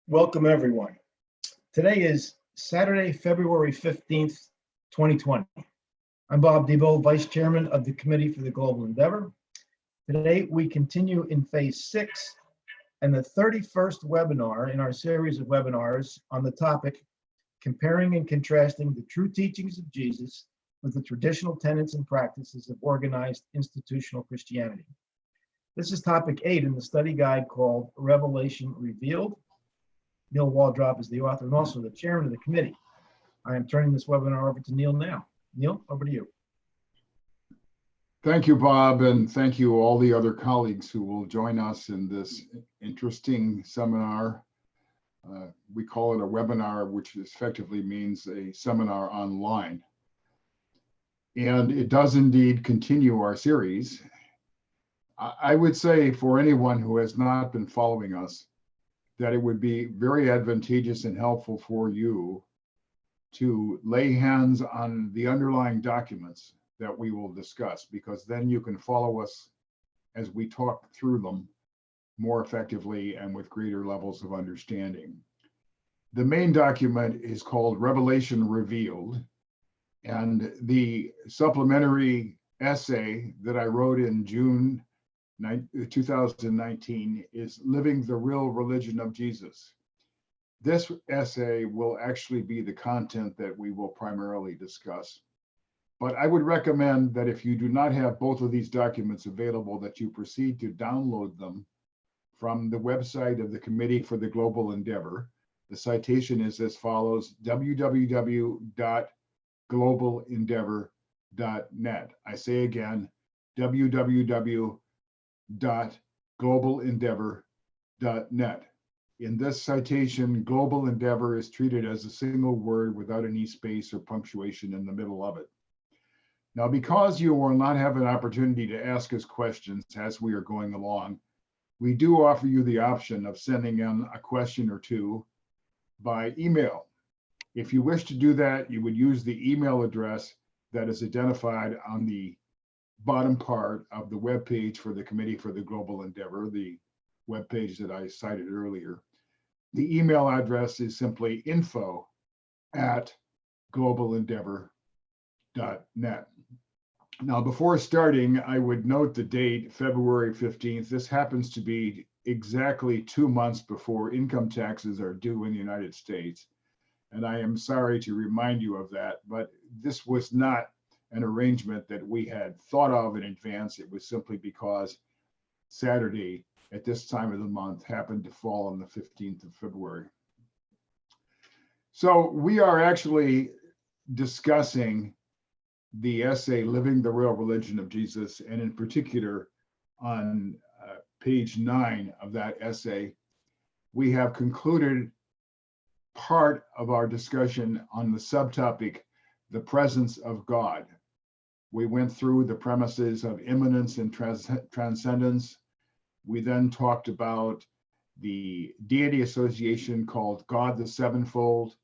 Welcome, everyone. Today is Saturday, February 15th, 2020. I'm Bob Debo, Vice Chairman of the Committee for the Global Endeavor. Today, we continue in Phase 6 and the 31st webinar in our series of webinars on the topic, Comparing and Contrasting the True Teachings of Jesus with the Traditional Tenets and Practices of Organized Institutional Christianity. This is topic 8 in the study guide called Revelation Revealed. Neil Waldrop is the author and also the chairman of the committee. I am turning this webinar over to Neil now. Neil, over to you. Thank you, Bob, and thank you all the other colleagues who will join us in this interesting seminar. We call it a webinar, which effectively means a seminar online. And it does indeed continue our series. I would say for anyone who has not been following us, that it would be very advantageous and helpful for you to lay hands on the underlying documents that we will discuss, because then you can follow us as we talk through them more effectively and with greater levels of understanding. The main document is called Revelation Revealed, and the supplementary essay that I wrote in June 2019 is Living the Real Religion of Jesus. This essay will actually be the content that we will primarily discuss. But I would recommend that if you do not have both of these documents available, that you proceed to download them from the website of the Committee for the Global Endeavor. The citation is as follows: www.globalendeavor.net. I say again, www.globalendeavor.net. In this citation, Global Endeavor is treated as a single word without any space or punctuation in the middle of it. Now, because you will not have an opportunity to ask us questions as we are going along, we do offer you the option of sending in a question or two by email. If you wish to do that, you would use the email address that is identified on the bottom part of the webpage for the Committee for the Global Endeavor, the webpage that I cited earlier. The email address is simply info@globalendeavor.net. Now, before starting, I would note the date, February 15th. This happens to be exactly 2 months before income taxes are due in the United States. And I am sorry to remind you of that, but this was not an arrangement that we had thought of in advance. It was simply because Saturday at this time of the month happened to fall on the 15th of February. So we are actually discussing the essay, Living the Real Religion of Jesus, and in particular on page 9 of that essay, we have concluded part of our discussion on the subtopic, the presence of God. We went through the premises of immanence and transcendence. We then talked about the deity association called God the Sevenfold,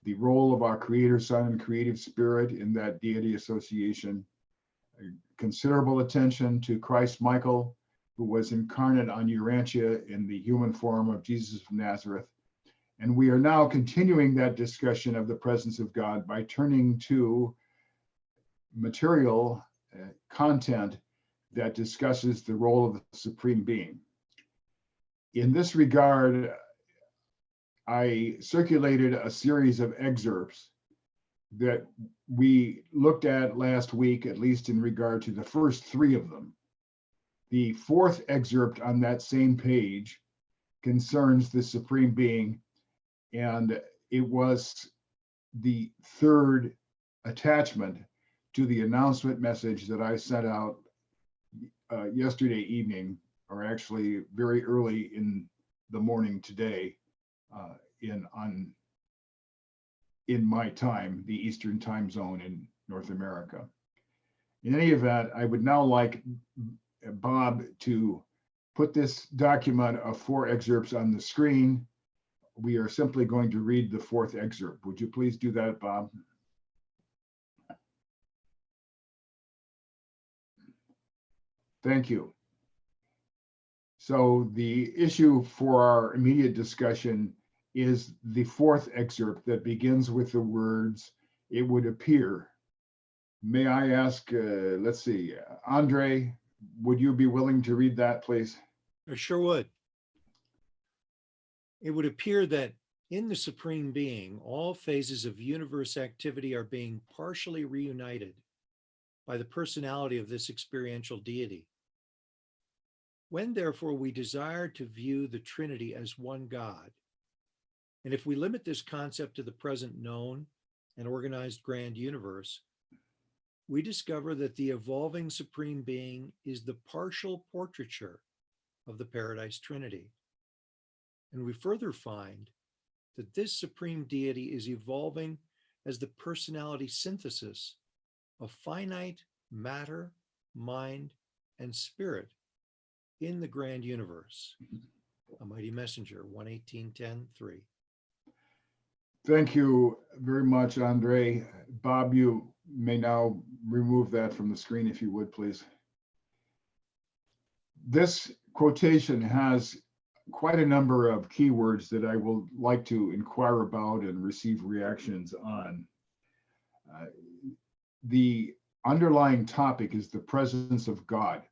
the role of our Creator, Son, and Creative Spirit in that deity association, considerable attention to Christ Michael, who was incarnate on Urantia in the human form of Jesus of Nazareth. And we are now continuing that discussion of the presence of God by turning to material content that discusses the role of the Supreme Being. In this regard, I circulated a series of excerpts that we looked at last week, at least in regard to the first 3 of them. The 4th excerpt on that same page concerns the Supreme Being, and it was the 3rd attachment to the announcement message that I sent out yesterday evening, or actually very early in the morning today, in my time, the Eastern time zone in North America. In any event, I would now like Bob to put this document of 4 excerpts on the screen. We are simply going to read the 4th excerpt. Would you please do that, Bob? Thank you. So the issue for our immediate discussion is the fourth excerpt that begins with the words, "It would appear." May I ask, let's see, Andre, would you be willing to read that, please? I sure would. It would appear that in the Supreme Being, all phases of universe activity are being partially reunited by the personality of this experiential deity. When, therefore, we desire to view the Trinity as one God, and if we limit this concept to the present known and organized grand universe, we discover that the evolving Supreme Being is the partial portraiture of the Paradise Trinity. And we further find that this Supreme Deity is evolving as the personality synthesis of finite matter, mind, and spirit in the grand universe. A Mighty Messenger, 118:10-3. Thank you very much, Andre. Bob, you may now remove that from the screen if you would, please. This quotation has quite a number of keywords that I will like to inquire about and receive reactions on. The underlying topic is the presence of God.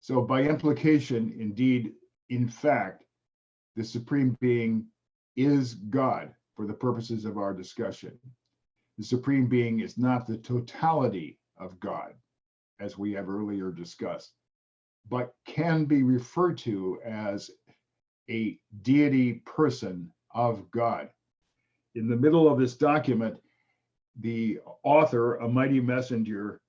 So by implication, indeed, in fact, the Supreme Being is God for the purposes of our discussion. The Supreme Being is not the totality of God, as we have earlier discussed, but can be referred to as a deity person of God. In the middle of this document, the author, A Mighty Messenger,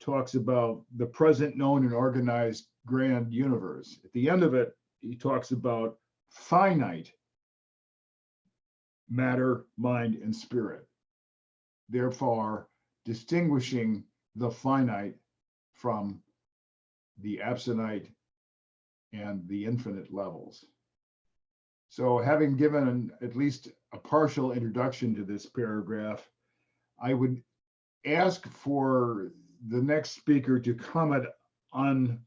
talks about the present known and organized grand universe. At the end of it, he talks about finite matter, mind, and spirit, therefore distinguishing the finite from the absonite and the infinite levels. So having given at least a partial introduction to this paragraph, I would ask for the next speaker to comment on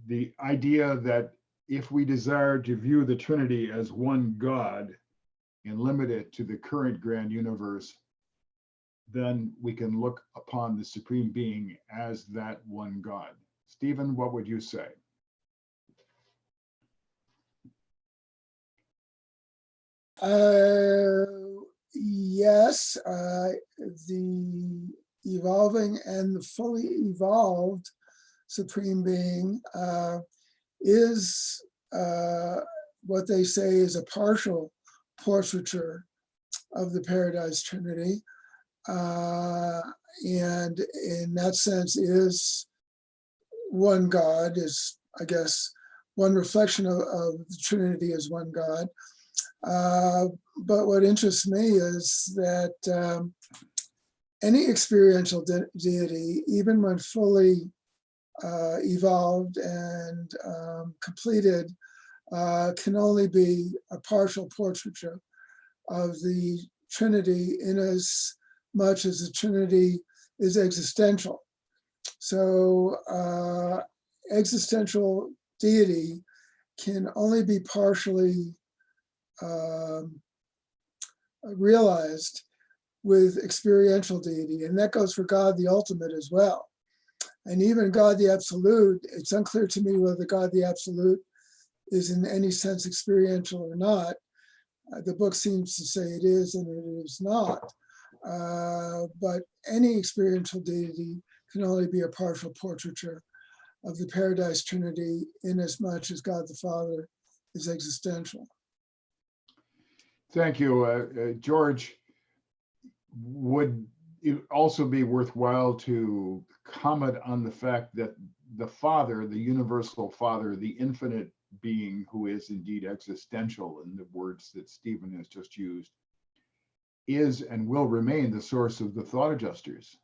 the idea that if we desire to view the Trinity as one God and limit it to the current grand universe, then we can look upon the Supreme Being as that one God. Stephen, what would you say? Yes, the evolving and the fully evolved Supreme Being is what they say is a partial portraiture of the Paradise Trinity, and in that sense is one God, is, I guess, one reflection of the Trinity as one God. But what interests me is that any experiential deity, even when fully evolved and completed, can only be a partial portraiture of the Trinity in as much as the Trinity is existential. So existential deity can only be partially realized with experiential deity, and that goes for God the ultimate as well. And even God the absolute, it's unclear to me whether God the absolute is in any sense experiential or not. The book seems to say it is and it is not. But any experiential deity can only be a partial portraiture of the Paradise Trinity in as much as God the Father is existential. Thank you, George. Would it also be worthwhile to comment on the fact that the Father, the universal Father, the infinite being who is indeed existential in the words that Stephen has just used, is and will remain the source of the thought adjusters.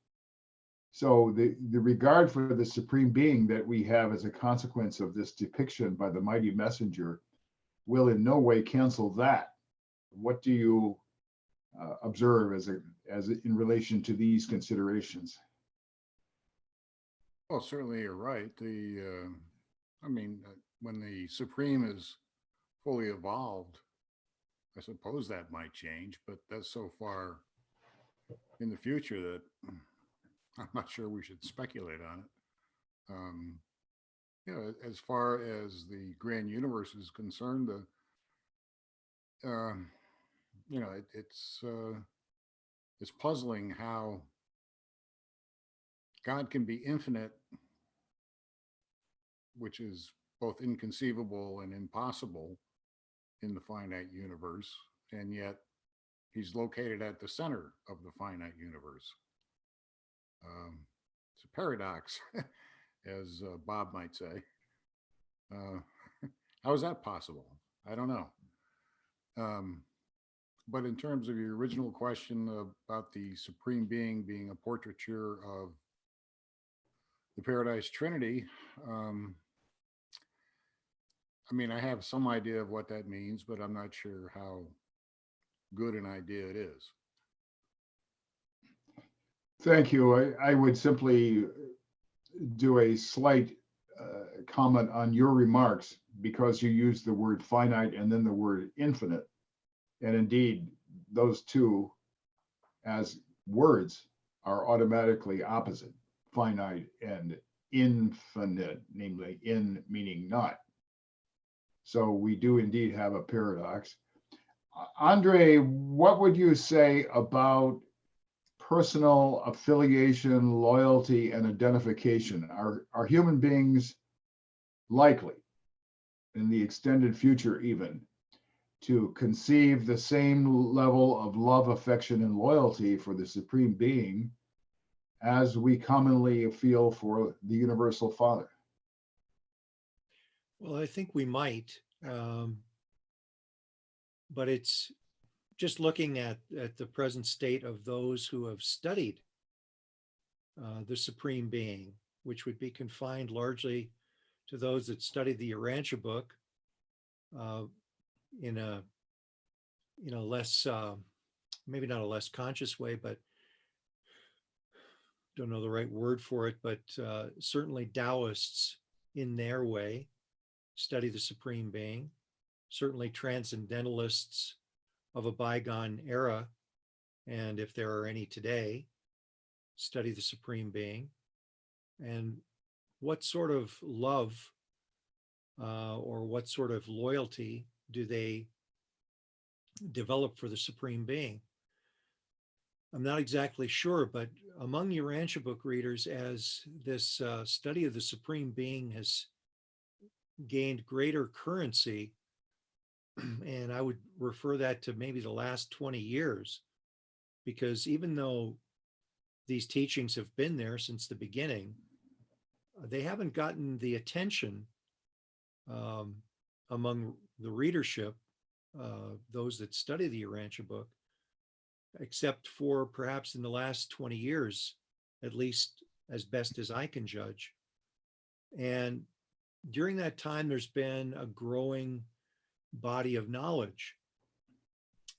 So the regard for the Supreme Being that we have as a consequence of this depiction by the Mighty Messenger will in no way cancel that. What do you observe as in relation to these considerations? Well, certainly you're right. I mean, when the Supreme is fully evolved, I suppose that might change, but that's so far in the future that I'm not sure we should speculate on it. You know, as far as the grand universe is concerned, you know, it's puzzling how God can be infinite, which is both inconceivable and impossible in the finite universe, and yet he's located at the center of the finite universe. It's a paradox, as Bob might say. Uh, how is that possible? I don't know. But in terms of your original question about the Supreme Being being a portraiture of the Paradise Trinity, I mean, I have some idea of what that means, but I'm not sure how good an idea it is. Thank you. I would simply do a slight comment on your remarks because you used the word finite and then the word infinite. And indeed, those two as words are automatically opposite, finite and infinite, namely in meaning not. So we do indeed have a paradox. Andre, what would you say about personal affiliation, loyalty, and identification? Are human beings likely, in the extended future even, to conceive the same level of love, affection, and loyalty for the Supreme Being as we commonly feel for the Universal Father? Well, I think we might, but it's just looking at the present state of those who have studied the Supreme Being, which would be confined largely to those that studied the Urantia book in a less, maybe not a less conscious way, but don't know the right word for it, but certainly Taoists in their way study the Supreme Being. Certainly transcendentalists of a bygone era, and if there are any today, study the Supreme Being. And what sort of love or what sort of loyalty do they develop for the Supreme Being? I'm not exactly sure, but among Urantia book readers, as this study of the Supreme Being has gained greater currency, and I would refer that to maybe the last 20 years, because even though these teachings have been there since the beginning, they haven't gotten the attention among the readership, those that study the Urantia book, except for perhaps in the last 20 years, at least as best as I can judge. And during that time, there's been a growing body of knowledge.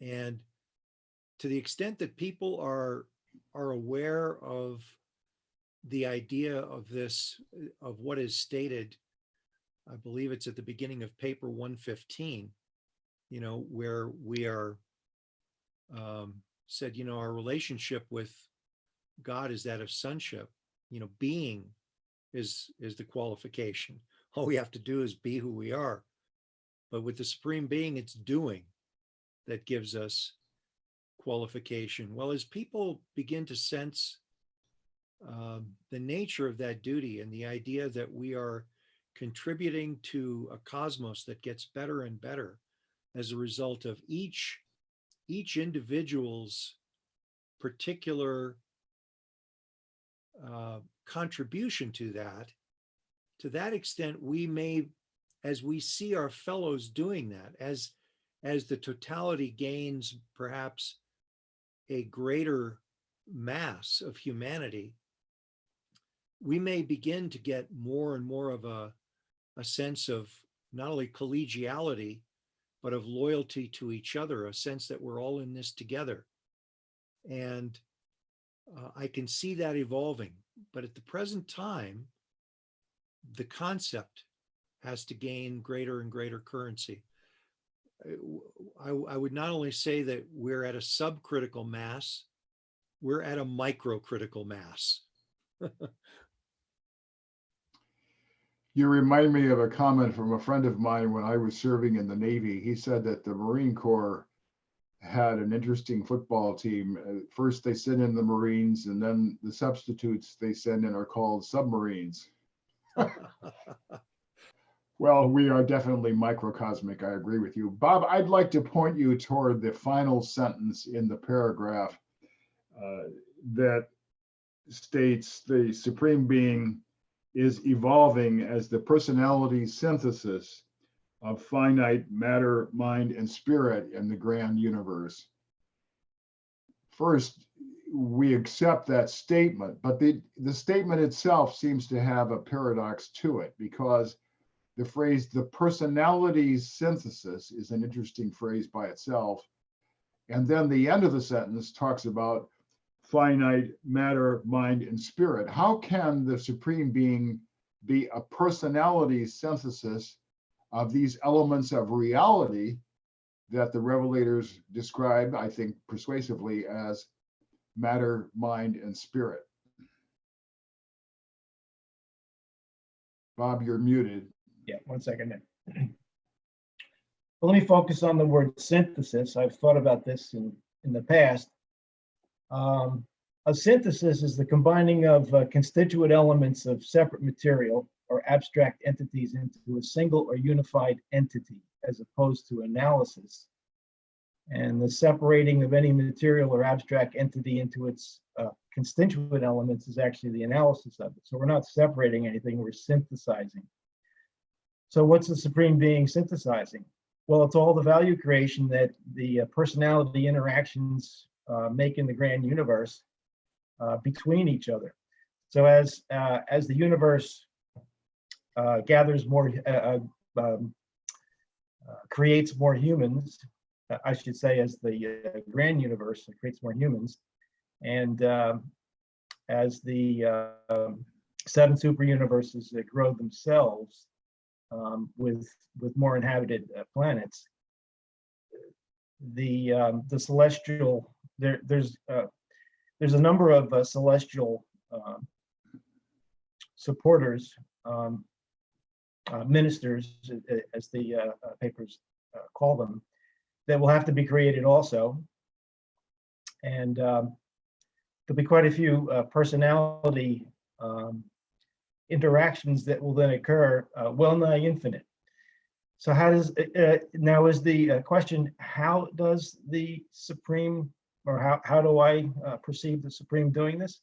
And to the extent that people are aware of the idea of this, of what is stated, I believe it's at the beginning of paper 115, where we are said, our relationship with God is that of sonship. Being is the qualification. All we have to do is be who we are. But with the Supreme Being, it's doing that gives us qualification. Well, as people begin to sense the nature of that duty and the idea that we are contributing to a cosmos that gets better and better as a result of each individual's particular contribution to that extent, we may, as we see our fellows doing that, as the totality gains perhaps a greater mass of humanity, we may begin to get more and more of a sense of not only collegiality, but of loyalty to each other, a sense that we're all in this together. And I can see that evolving. But at the present time, the concept has to gain greater and greater currency. I would not only say that we're at a subcritical mass, we're at a microcritical mass. You remind me of a comment from a friend of mine when I was serving in the Navy. He said that the Marine Corps had an interesting football team. First, they send in the Marines, and then the substitutes they send in are called submarines. Well, we are definitely microcosmic. I agree with you. Bob, I'd like to point you toward the final sentence in the paragraph that states the Supreme Being is evolving as the personality synthesis of finite matter, mind, and spirit in the grand universe. First, we accept that statement, but the statement itself seems to have a paradox to it, because the phrase the personality synthesis is an interesting phrase by itself. And then the end of the sentence talks about finite matter, mind, and spirit. How can the Supreme Being be a personality synthesis of these elements of reality that the revelators describe, I think, persuasively as matter, mind, and spirit? Bob, you're muted. Yeah, 1 second. Well, let me focus on the word synthesis. I've thought about this in the past. A synthesis is the combining of constituent elements of separate material or abstract entities into a single or unified entity, as opposed to analysis. And the separating of any material or abstract entity into its constituent elements is actually the analysis of it. So we're not separating anything, we're synthesizing. So what's the Supreme Being synthesizing? Well, it's all the value creation that the personality interactions make in the grand universe between each other. So as the universe gathers more, creates more humans, I should say, as the grand universe creates more humans, and as the 7 super universes that grow themselves with more inhabited planets, the celestial there's a number of celestial supporters, ministers, as the papers call them, that will have to be created also. And there'll be quite a few personality interactions that will then occur, well nigh infinite. So how does, now is the question, how does the Supreme, or how do I perceive the Supreme doing this?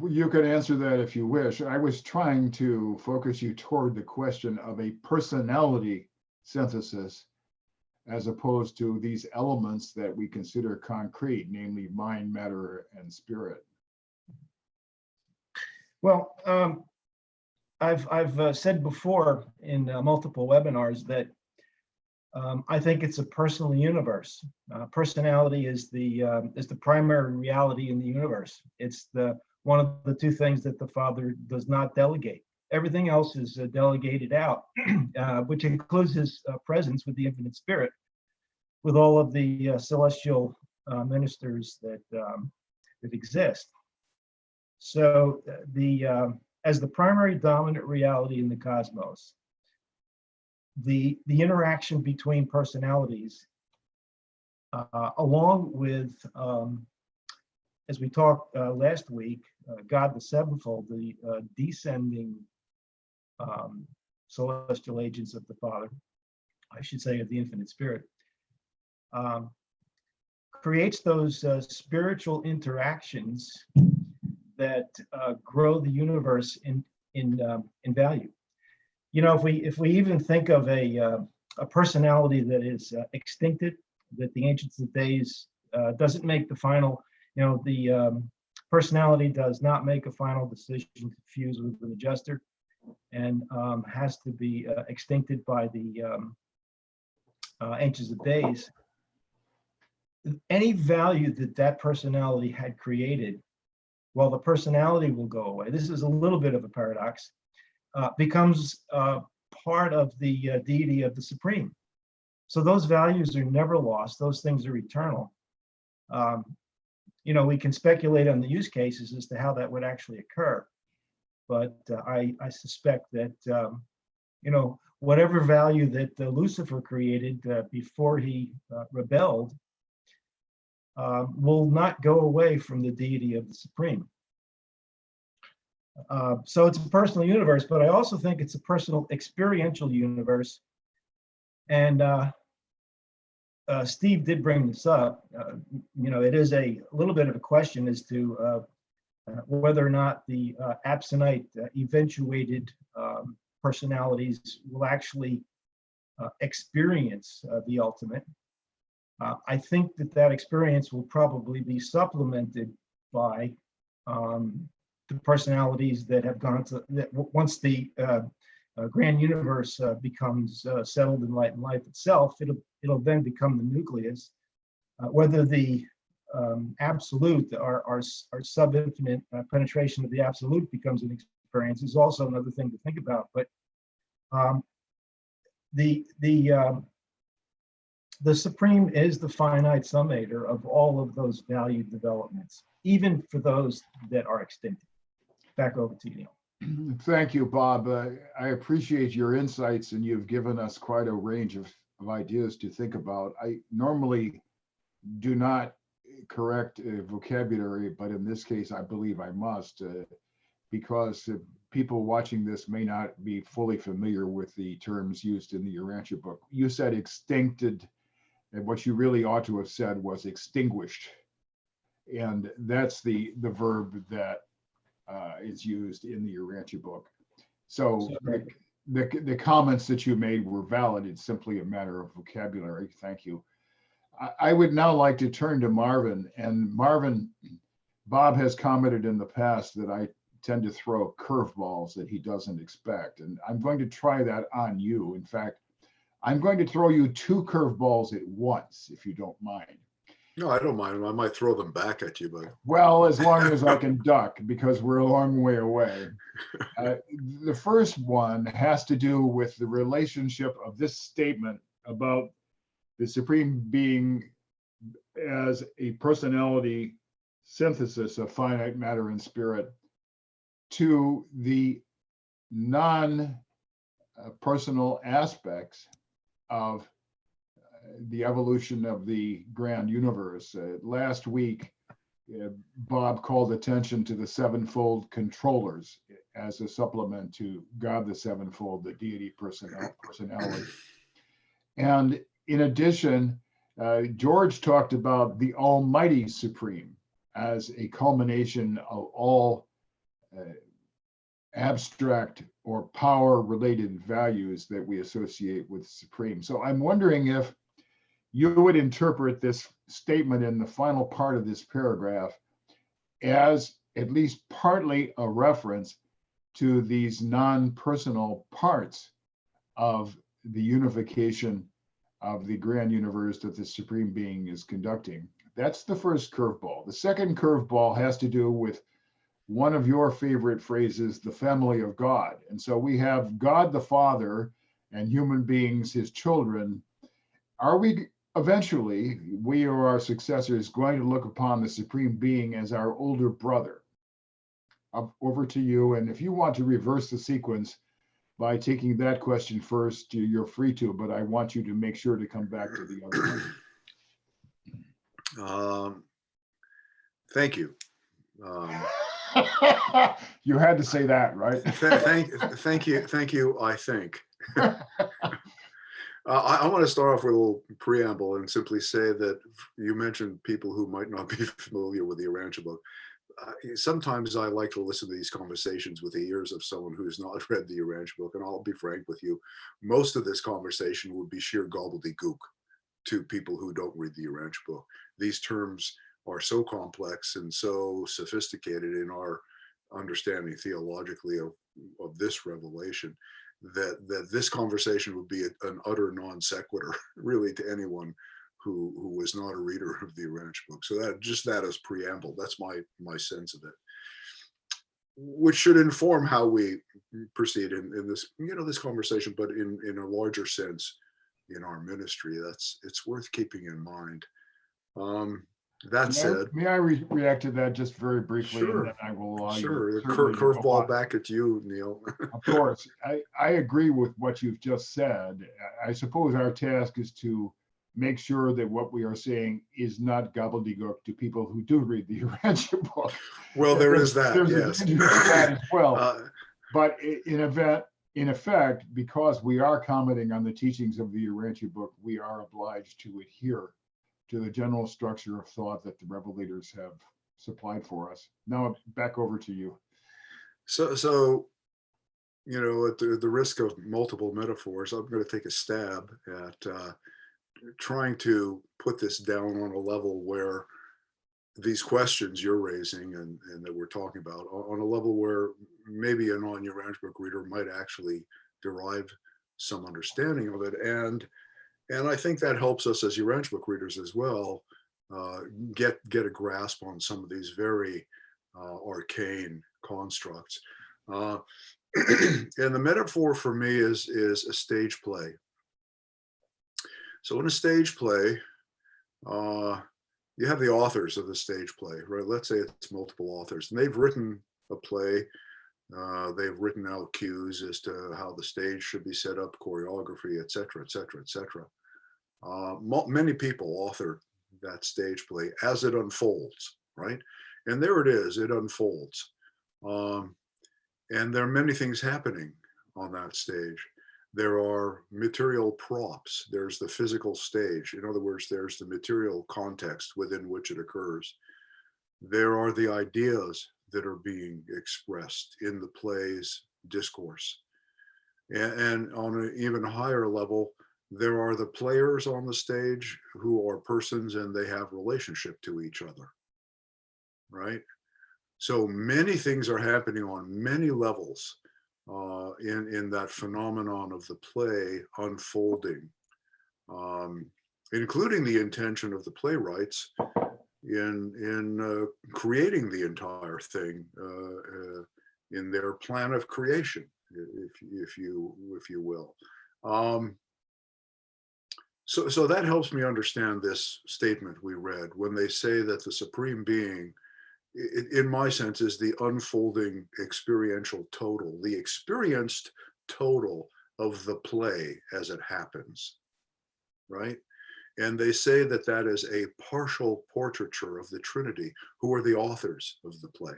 You can answer that if you wish. I was trying to focus you toward the question of a personality synthesis, as opposed to these elements that we consider concrete, namely mind, matter, and spirit. Well, I've said before in multiple webinars that I think it's a personal universe. Personality is the primary reality in the universe. It's one of the 2 things that the Father does not delegate. Everything else is delegated out, which includes his presence with the infinite spirit, with all of the celestial ministers that exist. So as the primary dominant reality in the cosmos, the interaction between personalities, along with, as we talked last week, God the Sevenfold, the descending celestial agents of the Father, I should say of the infinite spirit, creates those spiritual interactions that grow the universe in value. You know, if we even think of a personality that is extincted, that the Ancients of Days doesn't make the final, you know, the personality does not make a final decision to fuse with an adjuster, and has to be extincted by the Ancients of Days. Any value that personality had created, well, the personality will go away. This is a little bit of a paradox. Becomes part of the deity of the Supreme. So those values are never lost. Those things are eternal. We can speculate on the use cases as to how that would actually occur. But I suspect that, whatever value that Lucifer created before he rebelled will not go away from the deity of the Supreme. So it's a personal universe, but I also think it's a personal experiential universe. And Steve did bring this up. It is a little bit of a question as to whether or not the absonite eventuated personalities will actually experience the ultimate. I think that experience will probably be supplemented by the personalities that have gone to that once the grand universe becomes settled in light and life itself. It'll then become the nucleus. Whether the absolute, our sub-infinite penetration of the absolute becomes an experience is also another thing to think about. But the Supreme is the finite summator of all of those value developments, even for those that are extinct. Back over to you, Neil. Thank you, Bob. I appreciate your insights, and you've given us quite a range of ideas to think about. I normally do not correct vocabulary, but in this case, I believe I must, because people watching this may not be fully familiar with the terms used in the Urantia book. You said extincted, and what you really ought to have said was extinguished. And that's the verb that is used in the Urantia book. So the comments that you made were valid. It's simply a matter of vocabulary. Thank you. I would now like to turn to Marvin. And Marvin, Bob has commented in the past that I tend to throw curveballs that he doesn't expect. And I'm going to try that on you. In fact, I'm going to throw you two curveballs at once, if you don't mind. No, I don't mind. I might throw them back at you, but Well, as long as I can duck, because we're a long way away. The first one has to do with the relationship of this statement about the Supreme Being as a personality synthesis of finite matter and spirit to the non-personal aspects of the evolution of the grand universe. Last week, Bob called attention to the sevenfold controllers as a supplement to God the sevenfold, the deity personality. And in addition, George talked about the Almighty Supreme as a culmination of all abstract or power-related values that we associate with Supreme. So I'm wondering if you would interpret this statement in the final part of this paragraph as at least partly a reference to these non-personal parts of the unification of the grand universe that the Supreme Being is conducting. That's the first curveball. The second curveball has to do with one of your favorite phrases, the family of God. And so we have God the Father and human beings, his children. Are we eventually, we or our successors, going to look upon the Supreme Being as our older brother? Over to you. And if you want to reverse the sequence by taking that question first, you're free to, but I want you to make sure to come back to the other one. Thank you. You had to say that, right? Thank you. I think. I want to start off with a little preamble and simply say that you mentioned people who might not be familiar with the Urantia book. Sometimes I like to listen to these conversations with the ears of someone who has not read the Urantia book, and I'll be frank with you, most of this conversation would be sheer gobbledygook to people who don't read the Urantia book. These terms are so complex and so sophisticated in our understanding theologically of this revelation that this conversation would be an utter non sequitur really to anyone who was not a reader of the Urantia book. So that as preamble, that's my sense of it, which should inform how we proceed in this, this conversation, but in a larger sense, in our ministry. It's worth keeping in mind. That said, May I react to that just very briefly, and then sure, I will allow you sure. certainly to go Curveball on. back at you, Neil. Of course, I agree with what you've just said. I suppose our task is to make sure that what we are saying is not gobbledygook to people who do read the Urantia book. Well, there is that, There's yes. a danger of that as well. Uh, But in effect, because we are commenting on the teachings of the Urantia book, we are obliged to adhere to the general structure of thought that the rebel leaders have supplied for us. Now back over to you. So you know, at the risk of multiple metaphors, I'm going to take a stab at trying to put this down on a level where these questions you're raising and that we're talking about on a level where maybe a non-Urantia book reader might actually derive some understanding of it. And I think that helps us as Urantia book readers as well get a grasp on some of these very arcane constructs. And the metaphor for me is a stage play. So in a stage play, you have the authors of the stage play, right? Let's say it's multiple authors, and they've written a play. They've written out cues as to how the stage should be set up, choreography, et cetera, et cetera, et cetera. Many people author that stage play as it unfolds, right? And there it is, it unfolds. And there are many things happening on that stage. There are material props. There's the physical stage. In other words, there's the material context within which it occurs. There are the ideas that are being expressed in the play's discourse. And on an even higher level, there are the players on the stage who are persons and they have relationship to each other, right? So many things are happening on many levels in that phenomenon of the play unfolding, including the intention of the playwrights in creating the entire thing in their plan of creation, if you will. So that helps me understand this statement we read when they say that the Supreme Being, in my sense, is the unfolding experiential total, the experienced total of the play as it happens, right? And they say that that is a partial portraiture of the Trinity, who are the authors of the play.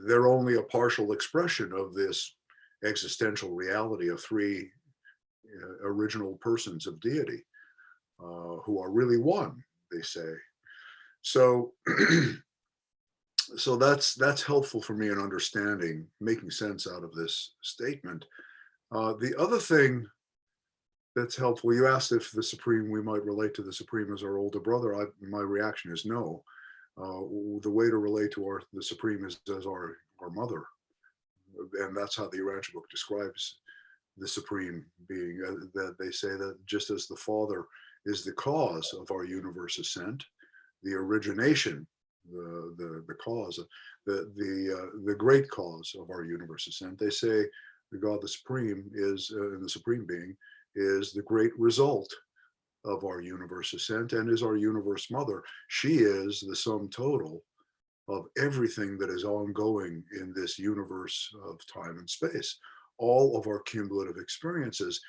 They're only a partial expression of this existential reality of three original persons of deity, who are really one, they say. So, so that's helpful for me in understanding, making sense out of this statement. The other thing that's helpful, you asked if the Supreme, we might relate to the Supreme as our older brother. My reaction is no. The way to relate to the Supreme is as our mother. And that's how the Urantia book describes the Supreme Being, that they say that just as the Father is the cause of our universe ascent, the origination, the cause, the great cause of our universe ascent, they say the God the Supreme is, the Supreme Being is the great result of our universe ascent and is our universe mother. She is the sum total of everything that is ongoing in this universe of time and space, all of our cumulative experiences.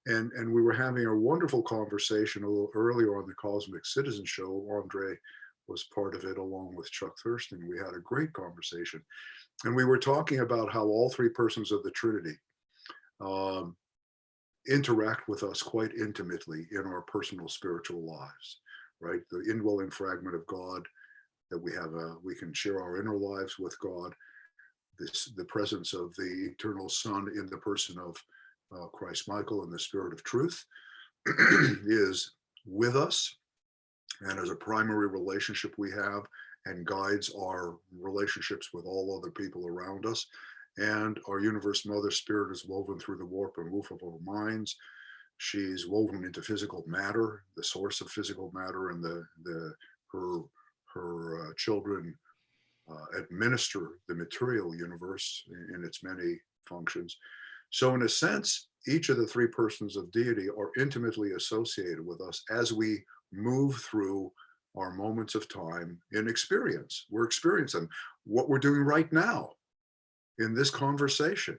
And we were having a wonderful conversation a little earlier on the Cosmic Citizen show. Andre was part of it along with Chuck Thurston. We had a great conversation. And we were talking about how all three persons of the Trinity interact with us quite intimately in our personal spiritual lives, right? The indwelling fragment of God that we have, we can share our inner lives with God. The presence of the eternal Son in the person of Christ Michael and the Spirit of Truth is with us and as a primary relationship we have and guides our relationships with all other people around us. And our universe mother spirit is woven through the warp and woof of our minds. She's woven into physical matter, the source of physical matter, and her children administer the material universe in its many functions. So in a sense, each of the three persons of deity are intimately associated with us as we move through our moments of time in experience. We're experiencing what we're doing right now in this conversation.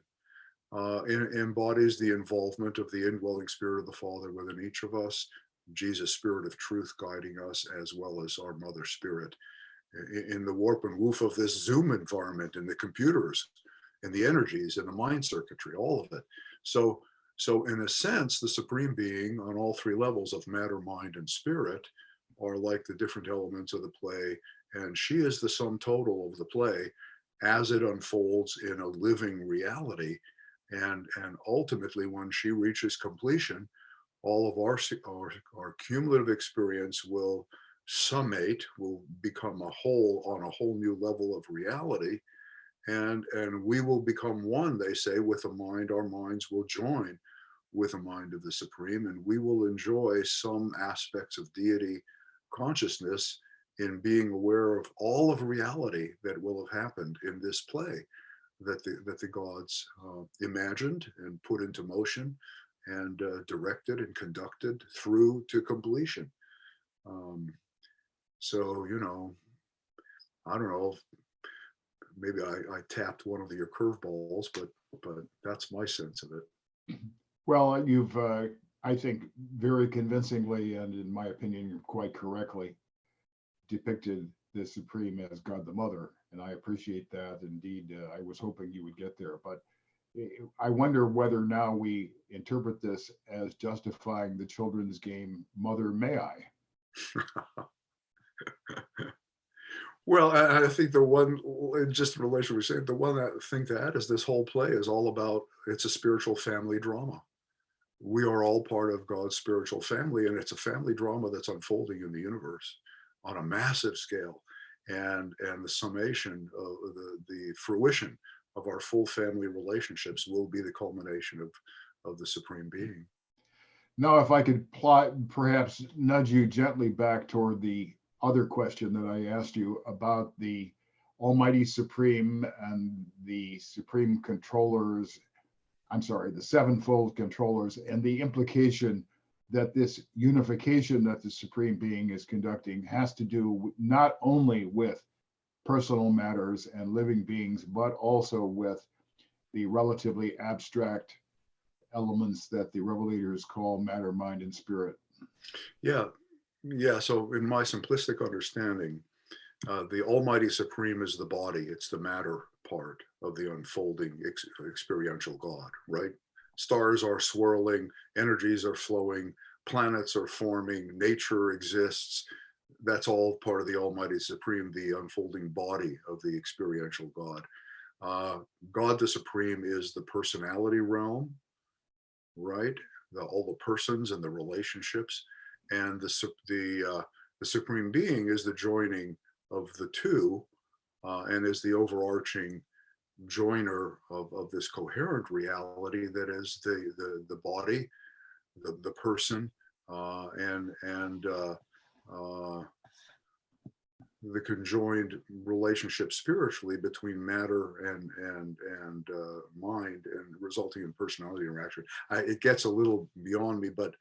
Embodies the involvement of the indwelling spirit of the Father within each of us, Jesus, spirit of truth, guiding us, as well as our mother spirit in the warp and woof of this Zoom environment, in the computers, in the energies, in the mind circuitry, all of it. So in a sense, the supreme being on all three levels of matter, mind, and spirit are like the different elements of the play, and she is the sum total of the play as it unfolds in a living reality. And ultimately, when she reaches completion, all of our cumulative experience will summate, will become a whole on a whole new level of reality. And we will become one, they say, with a mind. Our minds will join with the mind of the Supreme, and we will enjoy some aspects of deity consciousness in being aware of all of reality that will have happened in this play that the gods imagined and put into motion and directed and conducted through to completion. So, you know, I don't know, maybe I tapped one of your curveballs, but that's my sense of it. Well, you've, I think, very convincingly, and in my opinion, quite correctly, depicted the Supreme as God the Mother, and I appreciate that. Indeed, I was hoping you would get there, but I wonder whether now we interpret this as justifying the children's game, Mother May I? Well, I think the one, just in relation to what we're saying, the one thing to add is this whole play is all about, it's a spiritual family drama. We are all part of God's spiritual family, and it's a family drama that's unfolding in the universe on a massive scale. And the summation of the fruition of our full family relationships will be the culmination of the Supreme Being. Now, if I could perhaps nudge you gently back toward the other question that I asked you about the Almighty Supreme and the Supreme Controllers, I'm sorry, the sevenfold controllers, and the implication that this unification that the Supreme Being is conducting has to do not only with personal matters and living beings, but also with the relatively abstract elements that the revelators call matter, mind, and spirit. Yeah. So in my simplistic understanding, the Almighty Supreme is the body. It's the matter part of the unfolding experiential God, right? Stars are swirling, energies are flowing, planets are forming, nature exists. That's all part of the Almighty Supreme, the unfolding body of the experiential God. God the Supreme is the personality realm, right? All the persons and the relationships, and the Supreme Being is the joining of the two, and is the overarching joiner of this coherent reality that is the body, the person, and the conjoined relationship spiritually between matter and mind, and resulting in personality interaction. It gets a little beyond me, but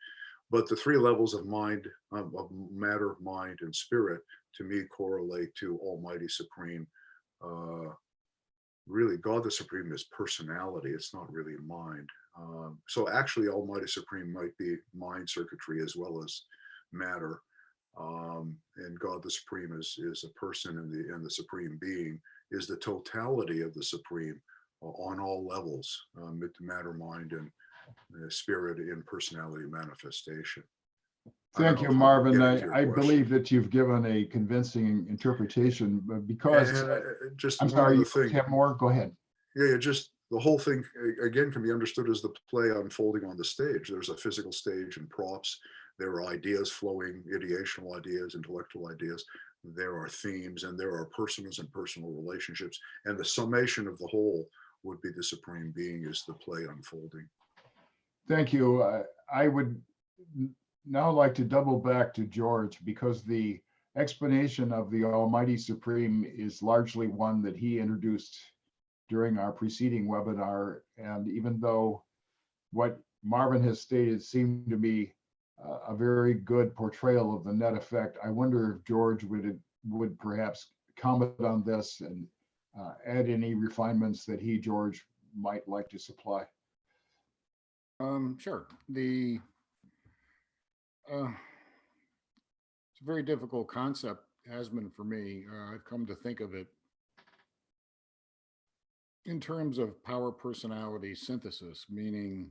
the three levels of mind, of matter, mind, and spirit, to me correlate to Almighty Supreme. Really, God the Supreme is personality. It's not really mind. So actually, Almighty Supreme might be mind circuitry as well as matter. And God the Supreme is a person, and the Supreme Being is the totality of the Supreme on all levels, matter, mind, and spirit in personality manifestation. Thank you, Marvin. I believe that you've given a convincing interpretation, because just I'm sorry, you have more? Go ahead. Yeah, just the whole thing again can be understood as the play unfolding on the stage. There's a physical stage and props. There are ideas flowing, ideational ideas, intellectual ideas. There are themes, and there are persons and personal relationships. And the summation of the whole would be the Supreme Being is the play unfolding. Thank you. I would now like to double back to George, because the explanation of the Almighty Supreme is largely one that he introduced during our preceding webinar. And even though what Marvin has stated seemed to be a very good portrayal of the net effect, I wonder if George would perhaps comment on this and add any refinements that George, might like to supply. Sure. It's a very difficult concept, has been for me. I've come to think of it in terms of power personality synthesis, meaning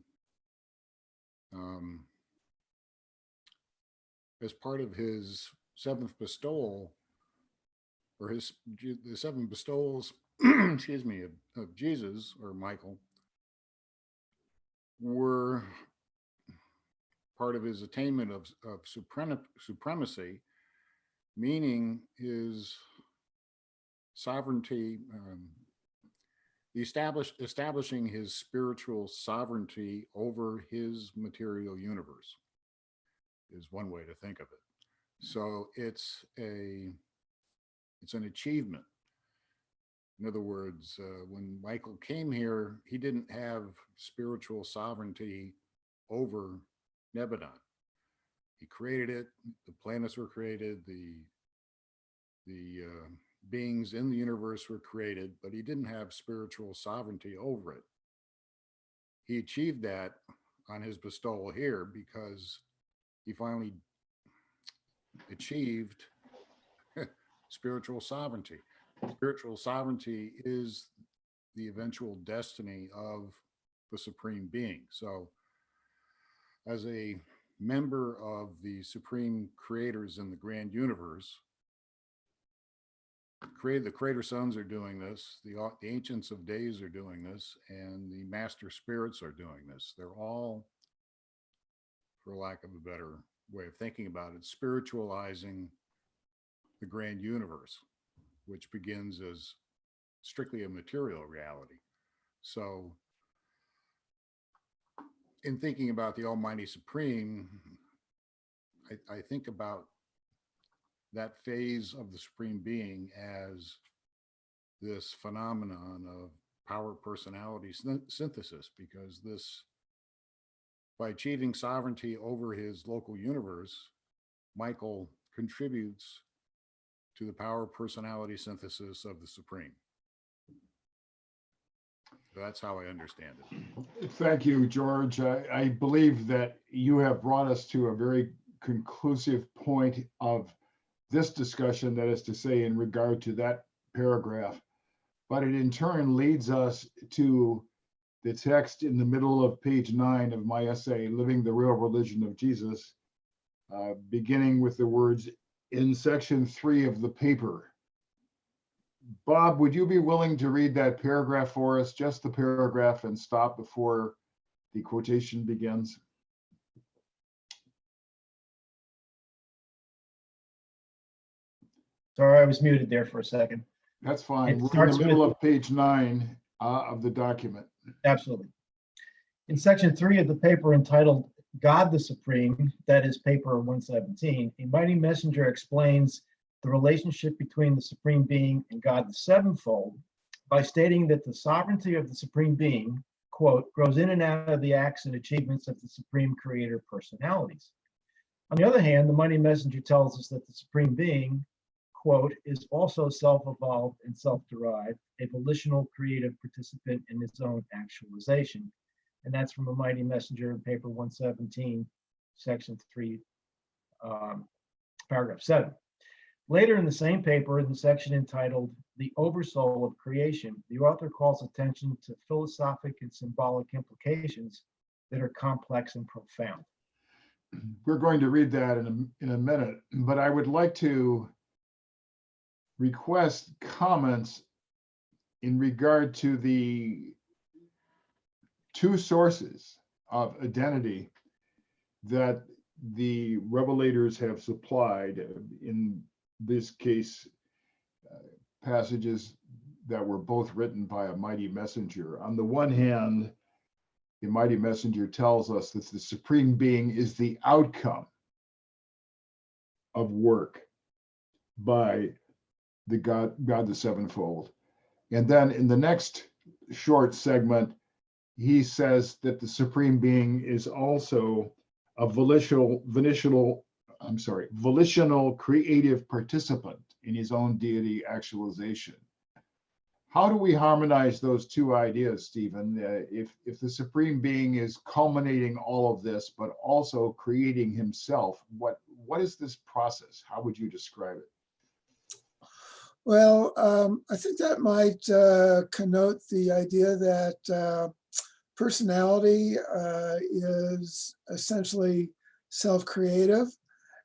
as part of his seventh bestowal, or the seven bestowals, excuse me, of Jesus or Michael, were part of his attainment of supremacy, meaning his sovereignty, establishing his spiritual sovereignty over his material universe is one way to think of it. So it's an achievement. In other words, when Michael came here, he didn't have spiritual sovereignty over Nebadon. He created it. The planets were created. The beings in the universe were created, but he didn't have spiritual sovereignty over it. He achieved that on his bestowal here because he finally achieved spiritual sovereignty. Spiritual sovereignty is the eventual destiny of the Supreme Being. So as a member of the Supreme Creators in the grand universe, the Creator Sons are doing this, the Ancients of Days are doing this, and the Master Spirits are doing this. They're all, for lack of a better way of thinking about it, spiritualizing the grand universe, which begins as strictly a material reality. So in thinking about the Almighty Supreme, I think about that phase of the Supreme Being as this phenomenon of power personality synthesis, because by achieving sovereignty over his local universe, Michael contributes to the power personality synthesis of the Supreme. That's how I understand it. Thank you, George. I believe that you have brought us to a very conclusive point of this discussion, that is to say, in regard to that paragraph. But it in turn leads us to the text in the middle of page 9 of my essay, Living the Real Religion of Jesus, beginning with the words in section 3 of the paper. Bob, would you be willing to read that paragraph for us, just the paragraph, and stop before the quotation begins? Sorry, I was muted there for a second. That's fine. It We're in starts the middle with- of page 9 of the document. Absolutely. In section 3 of the paper entitled God the Supreme, that is paper 117, a mighty messenger explains the relationship between the Supreme Being and God the Sevenfold by stating that the sovereignty of the Supreme Being, quote, grows in and out of the acts and achievements of the Supreme Creator personalities. On the other hand, the mighty messenger tells us that the Supreme Being, quote, is also self-evolved and self-derived, a volitional creative participant in its own actualization. And that's from a mighty messenger in paper 117, section 3, paragraph 7. Later in the same paper, in the section entitled The Oversoul of Creation, the author calls attention to philosophic and symbolic implications that are complex and profound. We're going to read that in a minute, but I would like to request comments in regard to the two sources of identity that the revelators have supplied, in this case, passages that were both written by a mighty messenger. On the one hand, the mighty messenger tells us that the Supreme Being is the outcome of work by the God the Sevenfold. And then in the next short segment, he says that the Supreme Being is also a volitional creative participant in his own deity actualization. How do we harmonize those two ideas, Stephen? If the Supreme Being is culminating all of this, but also creating himself, what is this process? How would you describe it? Well, I think that might connote the idea that personality is essentially self-creative,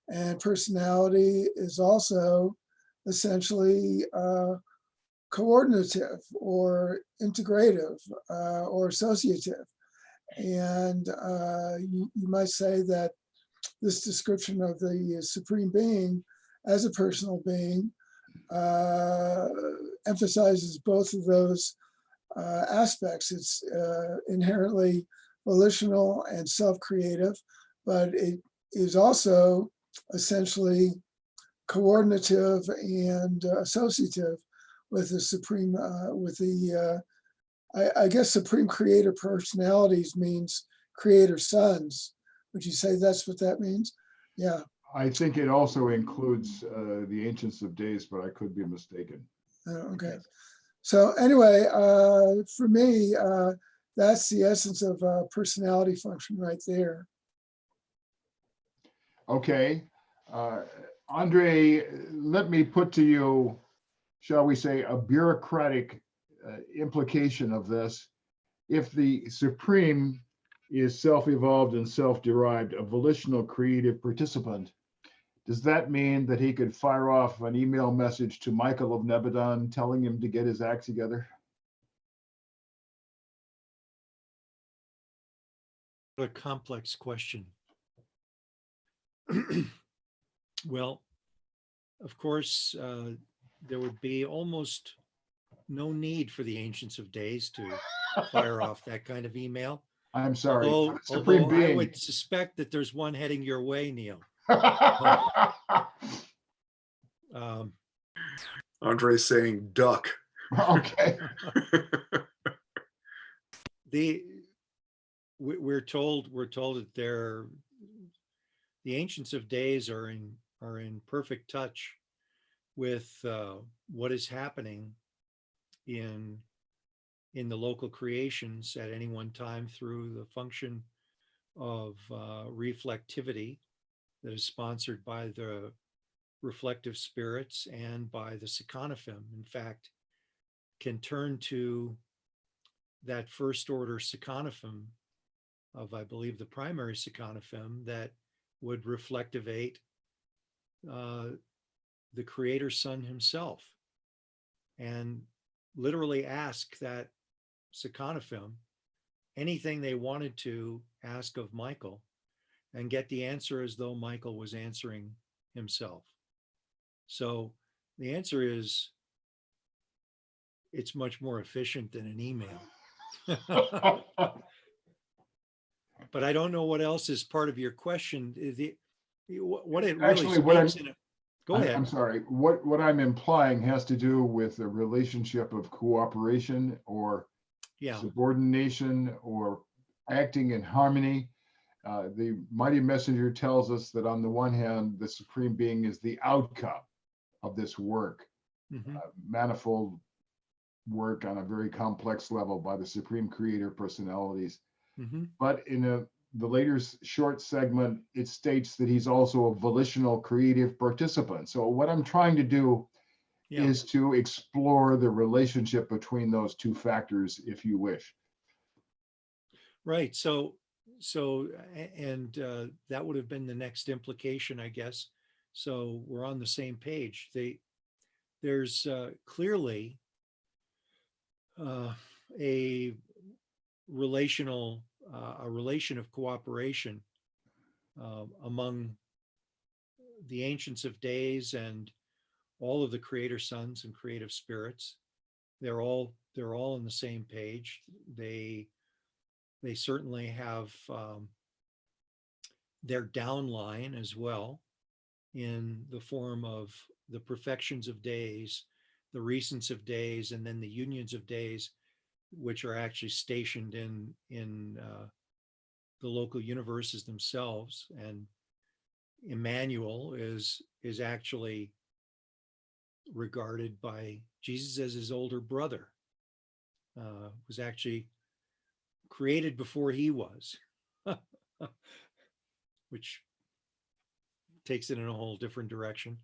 and personality is also essentially coordinative or integrative or associative. And you might say that this description of the Supreme Being as a personal being emphasizes both of those aspects. It's inherently volitional and self-creative, but it is also essentially coordinative and associative with the supreme, I guess supreme creator personalities means creator sons. Would you say that's what that means? Yeah. I think it also includes the Ancients of Days, but I could be mistaken. Okay. So anyway, for me, that's the essence of personality function right there. Okay. Andre, let me put to you, shall we say, a bureaucratic implication of this. If the Supreme is self-evolved and self-derived, a volitional creative participant, does that mean that he could fire off an email message to Michael of Nebadon telling him to get his act together? What a complex question. Well, of course, there would be almost no need for the Ancients of Days to fire off that kind of email. I'm sorry. Although I Being. would suspect that there's one heading your way, Neil. Andre's saying duck. Okay. We're told that the Ancients of Days are in perfect touch with what is happening in the local creations at any one time through the function of reflectivity that is sponsored by the reflective spirits and by the Sekanophim. In fact, can turn to that first order Sekanophim of, I believe, the primary Sekanophim that would reflectivate the Creator Son himself, and literally ask that Sekanophim anything they wanted to ask of Michael, and get the answer as though Michael was answering himself. So the answer is, it's much more efficient than an email. But I don't know what else is part of your question. What it really Actually, what speaks in it. Go ahead. I'm sorry. What I'm implying has to do with the relationship of cooperation or subordination or acting in harmony. The mighty messenger tells us that on the one hand, the Supreme Being is the outcome of this work, manifold work on a very complex level by the Supreme Creator personalities. But in the later short segment, it states that he's also a volitional creative participant. So what I'm trying to do is to explore the relationship between those two factors, if you wish. Right. So that would have been the next implication, I guess. So we're on the same page. There's clearly a relation of cooperation among the Ancients of Days and all of the Creator Sons and creative spirits. They're all on the same page. They certainly have their downline as well, in the form of the perfections of days, the recents of days, and then the unions of days. which are actually stationed in the local universes themselves. And Emmanuel is actually regarded by Jesus as his older brother, was actually created before he was, which takes it in a whole different direction.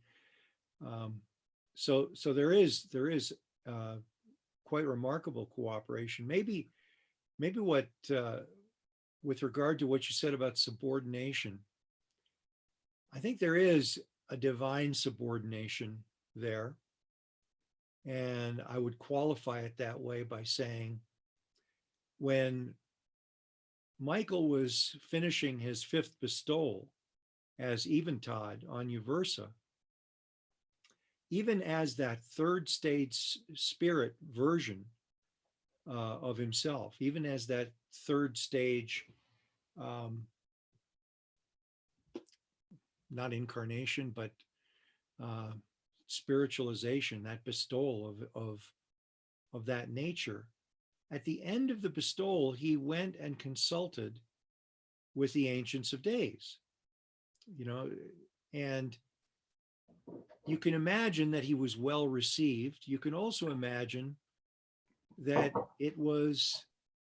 So there is quite remarkable cooperation. Maybe what with regard to what you said about subordination, I think there is a divine subordination there. And I would qualify it that way by saying, when Michael was finishing his fifth bestowal as Eventide on Uversa, even as that third stage spirit version of himself, even as that third stage, not incarnation, but spiritualization, that bestowal of that nature, at the end of the bestowal, he went and consulted with the Ancients of Days, and you can imagine that he was well received. You can also imagine that it was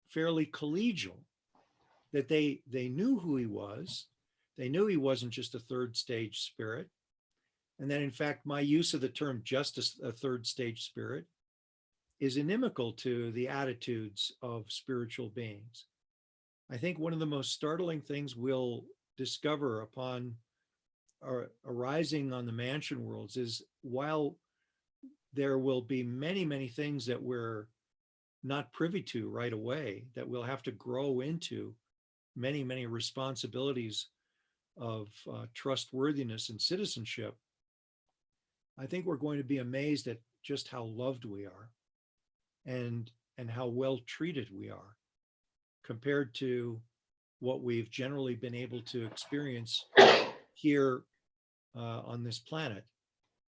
fairly collegial, that they knew who he was. They knew he wasn't just a third stage spirit. And that in fact, my use of the term just a third stage spirit is inimical to the attitudes of spiritual beings. I think one of the most startling things we'll discover upon arising on the mansion worlds is, while there will be many, many things that we're not privy to right away, that we'll have to grow into many, many responsibilities of trustworthiness and citizenship, I think we're going to be amazed at just how loved we are and how well treated we are compared to what we've generally been able to experience here on this planet,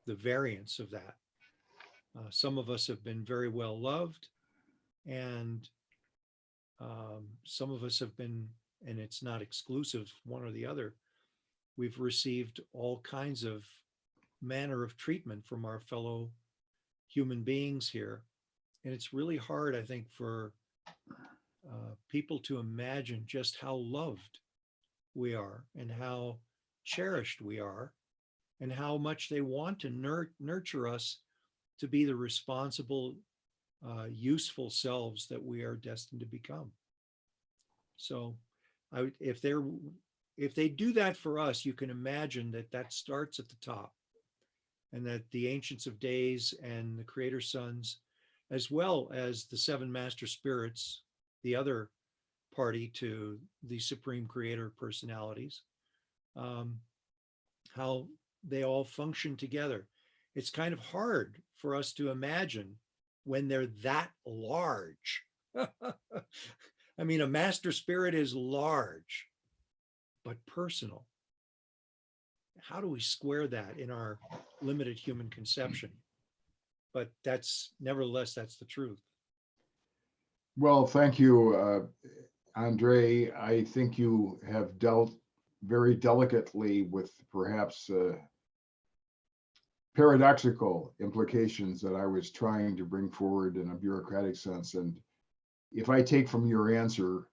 the variance of that. Some of us have been very well loved, and some of us have been, and it's not exclusive one or the other, we've received all kinds of manner of treatment from our fellow human beings here. And it's really hard, I think, for people to imagine just how loved we are and how cherished we are and how much they want to nurture us to be the responsible, useful selves that we are destined to become. So if they do that for us, you can imagine that starts at the top, and that the Ancients of Days and the Creator Sons, as well as the seven master spirits, the other party to the Supreme Creator personalities, how they all function together. It's kind of hard for us to imagine when they're that large. I mean, a master spirit is large, but personal. How do we square that in our limited human conception? But nevertheless, that's the truth. Well, thank you, Andre. I think you have dealt very delicately with perhaps paradoxical implications that I was trying to bring forward in a bureaucratic sense. And if I take from your answer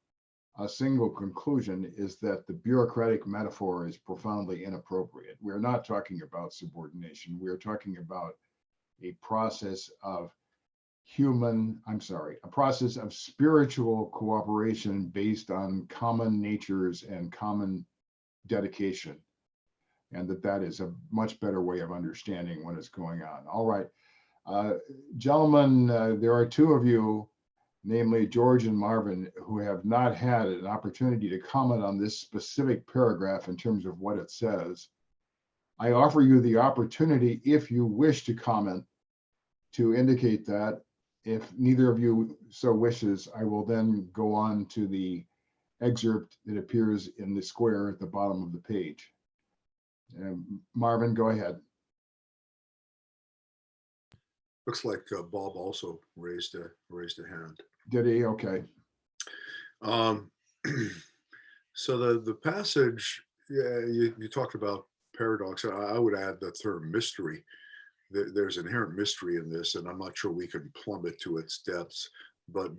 a single conclusion, is that the bureaucratic metaphor is profoundly inappropriate. We're not talking about subordination. We're talking about a process of a process of spiritual cooperation based on common natures and common dedication. And that is a much better way of understanding what is going on. All right, gentlemen, there are two of you, namely George and Marvin, who have not had an opportunity to comment on this specific paragraph in terms of what it says. I offer you the opportunity, if you wish to comment, to indicate that. If neither of you so wishes, I will then go on to the excerpt that appears in the square at the bottom of the page. Marvin, go ahead. Looks like Bob also raised a hand. Did he? Okay. Um, so the passage, yeah, you talked about paradox. I would add the term mystery. There's inherent mystery in this, and I'm not sure we can plumb it to its depths, but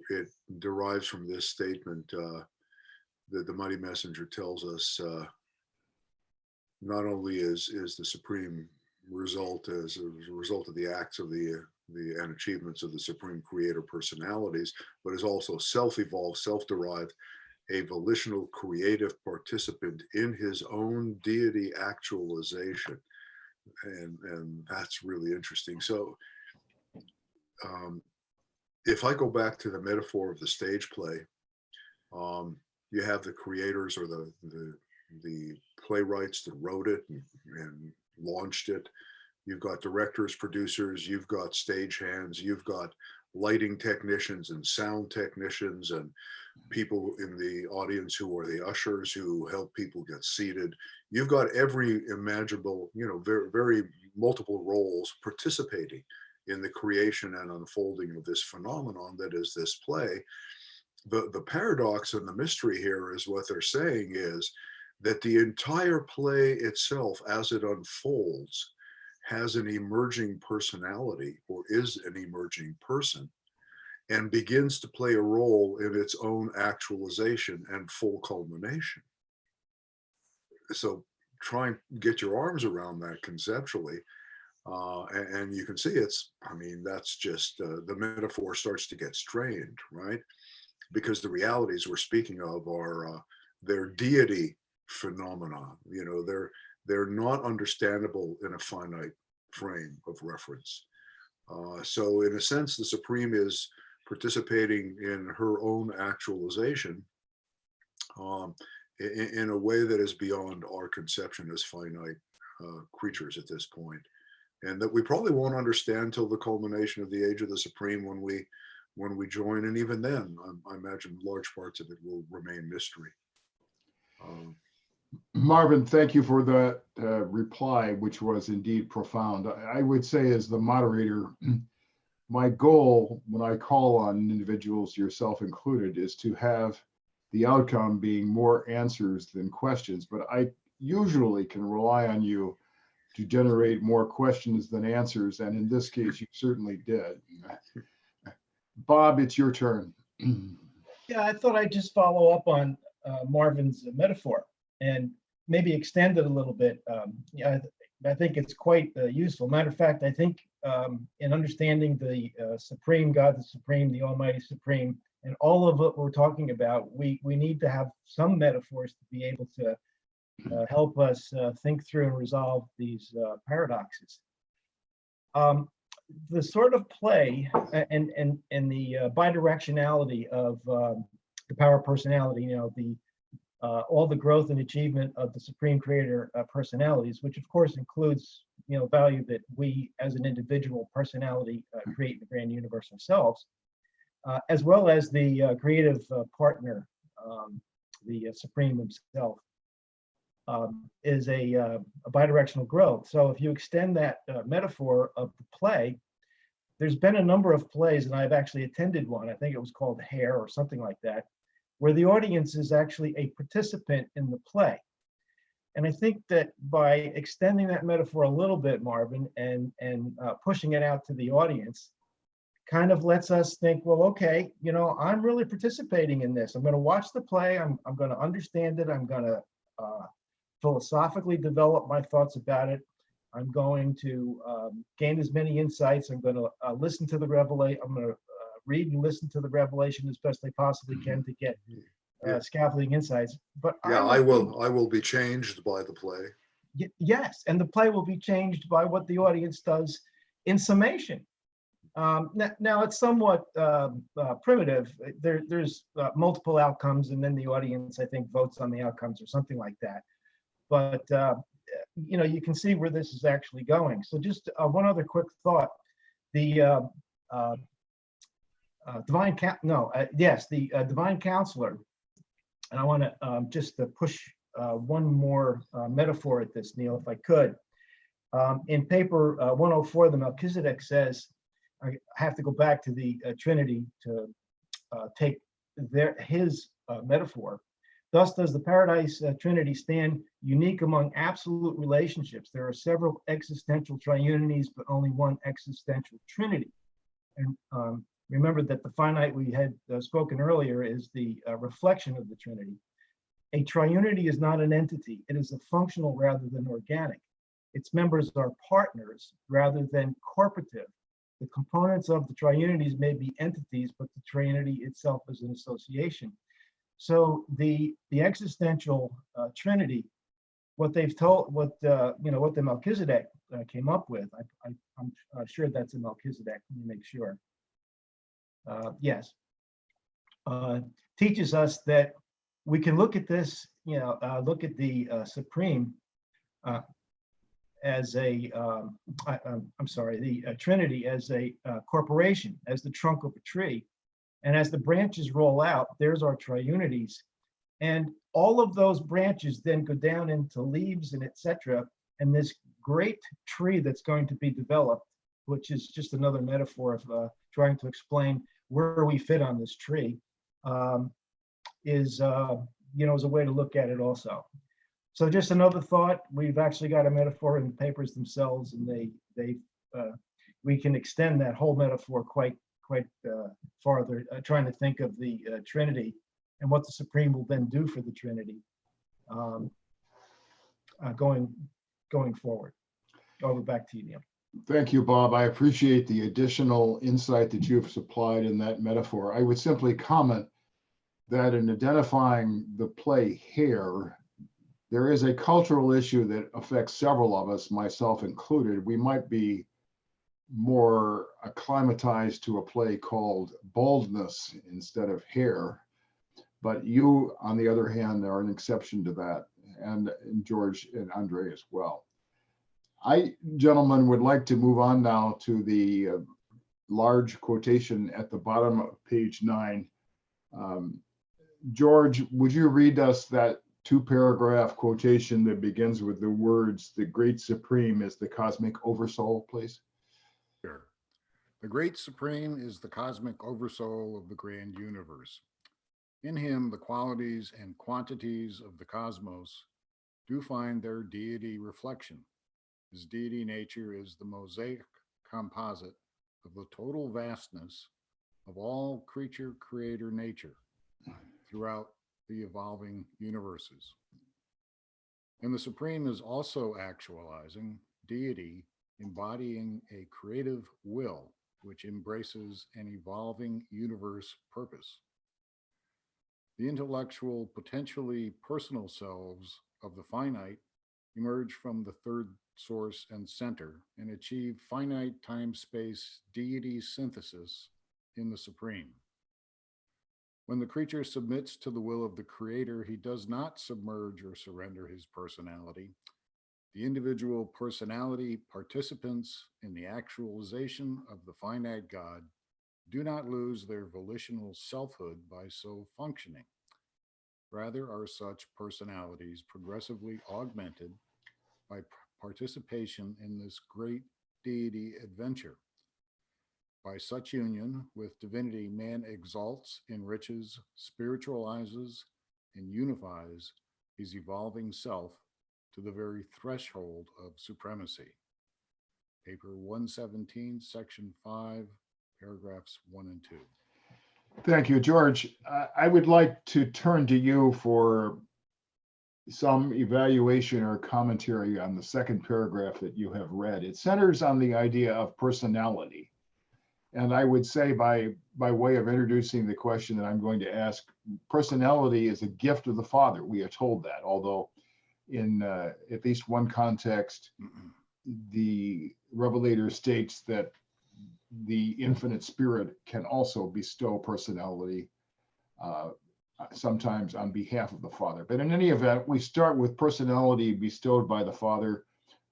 it derives from this statement that the mighty messenger tells us. Not only is the supreme result as a result of the acts of the and achievements of the supreme creator personalities, but is also self-evolved, self-derived, a volitional creative participant in his own deity actualization. And that's really interesting. So if I go back to the metaphor of the stage play, you have the creators or the playwrights that wrote it and launched it. You've got directors, producers, you've got stagehands, you've got lighting technicians and sound technicians and people in the audience who are the ushers who help people get seated. You've got every imaginable, very, very multiple roles participating in the creation and unfolding of this phenomenon that is this play. The paradox and the mystery here is what they're saying is that the entire play itself, as it unfolds, has an emerging personality or is an emerging person and begins to play a role in its own actualization and full culmination. So try and get your arms around that conceptually. And you can see that's just the metaphor starts to get strained, right? Because the realities we're speaking of are their deity phenomena. They're not understandable in a finite frame of reference. So in a sense, the Supreme is participating in her own actualization in a way that is beyond our conception as finite creatures at this point. And that we probably won't understand till the culmination of the age of the Supreme when we join. And even then, I imagine large parts of it will remain mystery. Marvin, thank you for that reply, which was indeed profound. I would say as the moderator, my goal when I call on individuals, yourself included, is to have the outcome being more answers than questions. But I usually can rely on you to generate more questions than answers. And in this case, you certainly did. Bob, it's your turn. Yeah, I thought I'd just follow up on Marvin's metaphor and maybe extend it a little bit. I think it's quite useful. Matter of fact, I think in understanding the Supreme God, the Supreme, the Almighty Supreme, and all of what we're talking about, we need to have some metaphors to be able to help us think through and resolve these paradoxes. The sort of play and the bidirectionality of the power personality, all the growth and achievement of the Supreme Creator personalities, which of course includes value that we as an individual personality create in the grand universe ourselves, as well as the creative partner, the Supreme himself, is a bidirectional growth. So if you extend that metaphor of the play, there's been a number of plays, and I've actually attended one, I think it was called Hair or something like that, where the audience is actually a participant in the play. And I think that by extending that metaphor a little bit, Marvin, and pushing it out to the audience, kind of lets us think, well, okay, I'm really participating in this. I'm going to watch the play. I'm going to understand it. I'm going to philosophically develop my thoughts about it. I'm going to gain as many insights. I'm going to listen to the revelation. I'm going to read and listen to the revelation as best I possibly can to get scaffolding insights. But yeah, I will be changed by the play. Yes, and the play will be changed by what the audience does in summation. Now it's somewhat primitive. There's multiple outcomes, and then the audience, I think, votes on the outcomes or something like that. But you can see where this is actually going. So just one other quick thought: the divine counselor, and I want to just push one more metaphor at this, Neil, if I could. In paper 104, the Melchizedek says, I have to go back to the Trinity to take his metaphor. Thus does the paradise trinity stand unique among absolute relationships. There are several existential triunities, but only one existential trinity. And remember that the finite we had spoken earlier is the reflection of the trinity. A triunity is not an entity. It is a functional rather than organic. Its members are partners rather than corporative. The components of the triunities may be entities, but the triunity itself is an association. So the existential trinity, what they've told, what the Melchizedek came up with, I'm sure that's a Melchizedek. Let me make sure. Yes, teaches us that we can look at this, look at the Supreme as a, I'm sorry, the Trinity as a corporation, as the trunk of a tree. And as the branches roll out, there's our triunities. And all of those branches then go down into leaves and etc. And this great tree that's going to be developed, which is just another metaphor of trying to explain where we fit on this tree, is a way to look at it also. So just another thought, we've actually got a metaphor in the papers themselves, and we can extend that whole metaphor quite farther, trying to think of the Trinity and what the Supreme will then do for the Trinity going forward. Over back to you, Neil. Thank you, Bob. I appreciate the additional insight that you've supplied in that metaphor. I would simply comment that in identifying the play Hair, there is a cultural issue that affects several of us, myself included. We might be more acclimatized to a play called Boldness instead of Hair, but you, on the other hand, are an exception to that, and George and Andre as well. I, gentlemen, would like to move on now to the large quotation at the bottom of page 9. George, would you read us that 2-paragraph quotation that begins with the words, "The Great Supreme is the cosmic oversoul," please? Sure. The Great Supreme is the cosmic oversoul of the grand universe. In him, the qualities and quantities of the cosmos do find their deity reflection. His deity nature is the mosaic composite of the total vastness of all creature creator nature throughout the evolving universes. And the Supreme is also actualizing deity, embodying a creative will which embraces an evolving universe purpose. The intellectual, potentially personal selves of the finite emerge from the third source and center and achieve finite time-space deity synthesis in the Supreme. When the creature submits to the will of the creator, he does not submerge or surrender his personality. The individual personality participants in the actualization of the finite God do not lose their volitional selfhood by so functioning. Rather, are such personalities progressively augmented by participation in this great deity adventure. By such union with divinity, man exalts, enriches, spiritualizes, and unifies his evolving self to the very threshold of supremacy. Paper 117, section 5, paragraphs 1 and 2. Thank you, George. I would like to turn to you for some evaluation or commentary on the second paragraph that you have read. It centers on the idea of personality. And I would say by way of introducing the question that I'm going to ask, personality is a gift of the Father. We are told that, although in at least one context, the Revelator states that the infinite spirit can also bestow personality, sometimes on behalf of the Father. But in any event, we start with personality bestowed by the Father.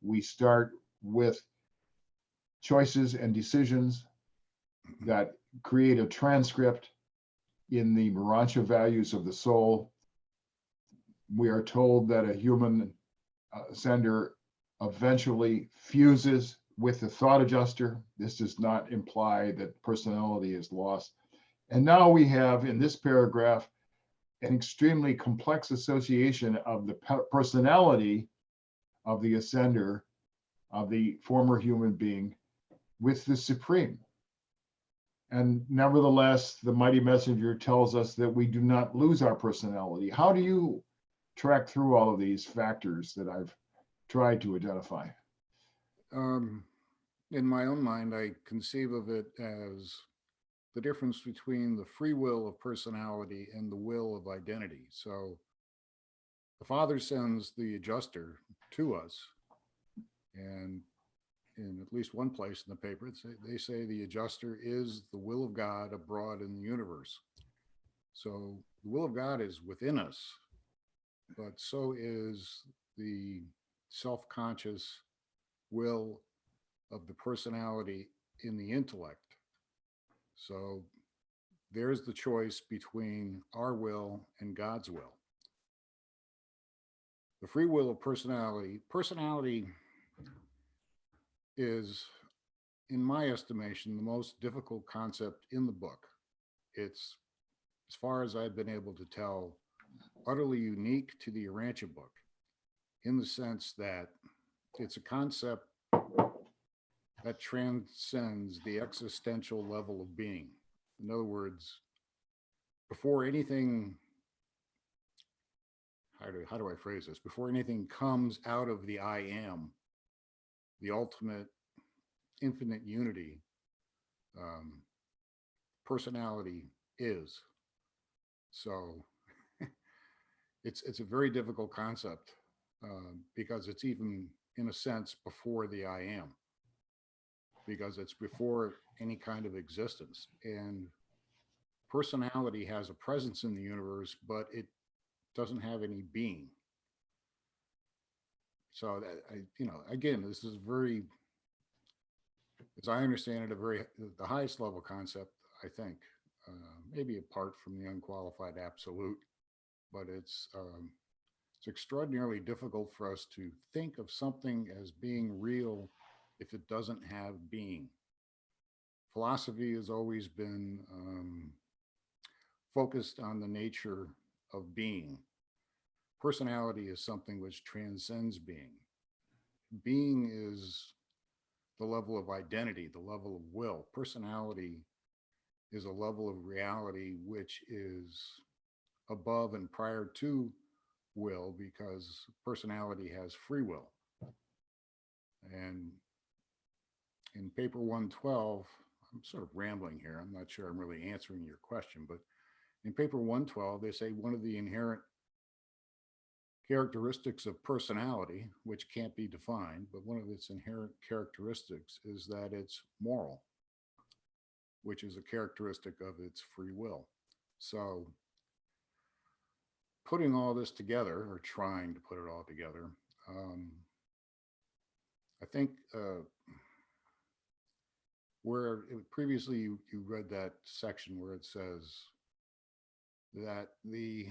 We start with choices and decisions that create a transcript in the Morancha values of the soul. We are told that a human sender eventually fuses with the thought adjuster. This does not imply that personality is lost. And now we have in this paragraph an extremely complex association of the personality of the ascender, of the former human being, with the supreme. And nevertheless, the mighty messenger tells us that we do not lose our personality. How do you track through all of these factors that I've tried to identify? In my own mind, I conceive of it as the difference between the free will of personality and the will of identity. So the Father sends the adjuster to us, and in at least one place in the paper, they say the adjuster is the will of God abroad in the universe. So the will of God is within us, but so is the self-conscious will of the personality in the intellect. So there's the choice between our will and God's will. The free will of personality is, in my estimation, the most difficult concept in the book. It's, as far as I've been able to tell, utterly unique to the Urantia book, in the sense that it's a concept that transcends the existential level of being. In other words, before anything, how do I phrase this? Before anything comes out of the I am, the ultimate infinite unity, personality is. So it's a very difficult concept because it's even, in a sense, before the I am, because it's before any kind of existence. And personality has a presence in the universe, but it doesn't have any being. So again, this is very, as I understand it, the highest level concept, I think, maybe apart from the unqualified absolute, but it's extraordinarily difficult for us to think of something as being real if it doesn't have being. Philosophy has always been focused on the nature of being. Personality is something which transcends being. Being is the level of identity, the level of will. Personality is a level of reality which is above and prior to will, because personality has free will. And in paper 112, I'm sort of rambling here. I'm not sure I'm really answering your question, but in paper 112, they say one of the inherent characteristics of personality, which can't be defined, but one of its inherent characteristics is that it's moral, which is a characteristic of its free will. So putting all this together, or trying to put it all together, I think previously you read that section where it says that the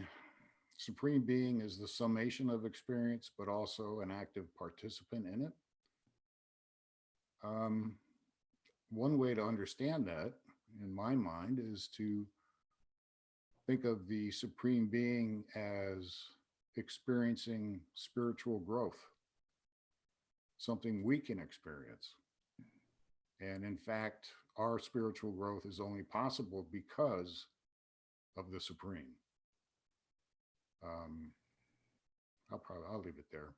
Supreme Being is the summation of experience, but also an active participant in it. One way to understand that, in my mind, is to think of the Supreme Being as experiencing spiritual growth, something we can experience. And in fact, our spiritual growth is only possible because of the Supreme. I'll leave it there.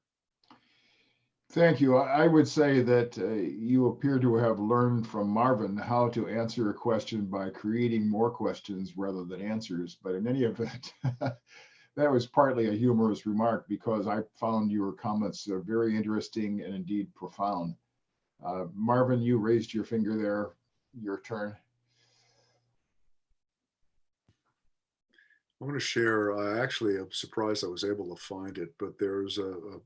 Thank you. I would say that you appear to have learned from Marvin how to answer a question by creating more questions rather than answers. But in any event, that was partly a humorous remark, because I found your comments very interesting and indeed profound. Marvin, you raised your finger there. Your turn. I want to share, I actually am surprised I was able to find it, but there's a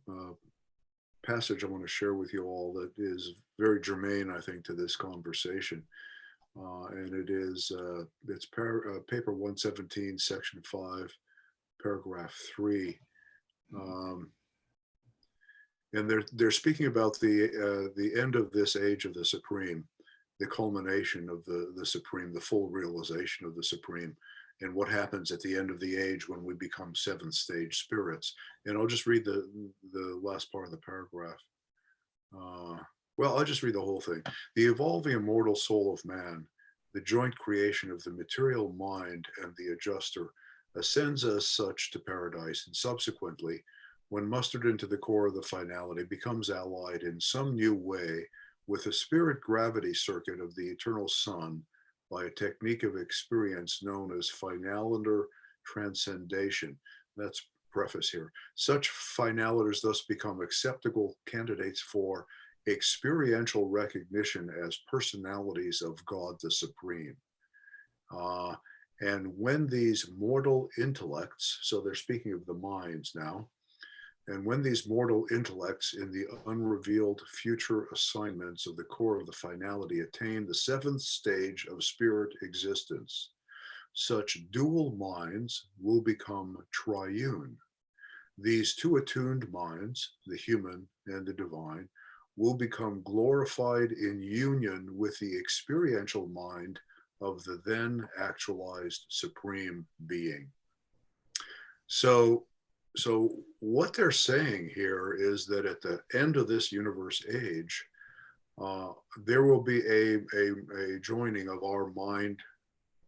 passage I want to share with you all that is very germane, I think, to this conversation. And it is, it's paper 117, section 5, paragraph 3. And they're speaking about the end of this age of the Supreme. the culmination of the Supreme, the full realization of the Supreme, and what happens at the end of the age when we become seventh stage spirits. And I'll just read the last part of the paragraph. Well, I'll just read the whole thing. The evolving immortal soul of man, the joint creation of the material mind and the adjuster, ascends as such to paradise, and subsequently, when mustered into the core of the finality, becomes allied in some new way with the spirit gravity circuit of the eternal sun by a technique of experience known as finaliter transcendation. That's preface here. Such finaliters thus become acceptable candidates for experiential recognition as personalities of God the Supreme. And when these mortal intellects, so they're speaking of the minds now, and when these mortal intellects in the unrevealed future assignments of the core of the finality attain the seventh stage of spirit existence, such dual minds will become triune. These two attuned minds, the human and the divine, will become glorified in union with the experiential mind of the then actualized supreme being. So what they're saying here is that at the end of this universe age, there will be a joining of our mind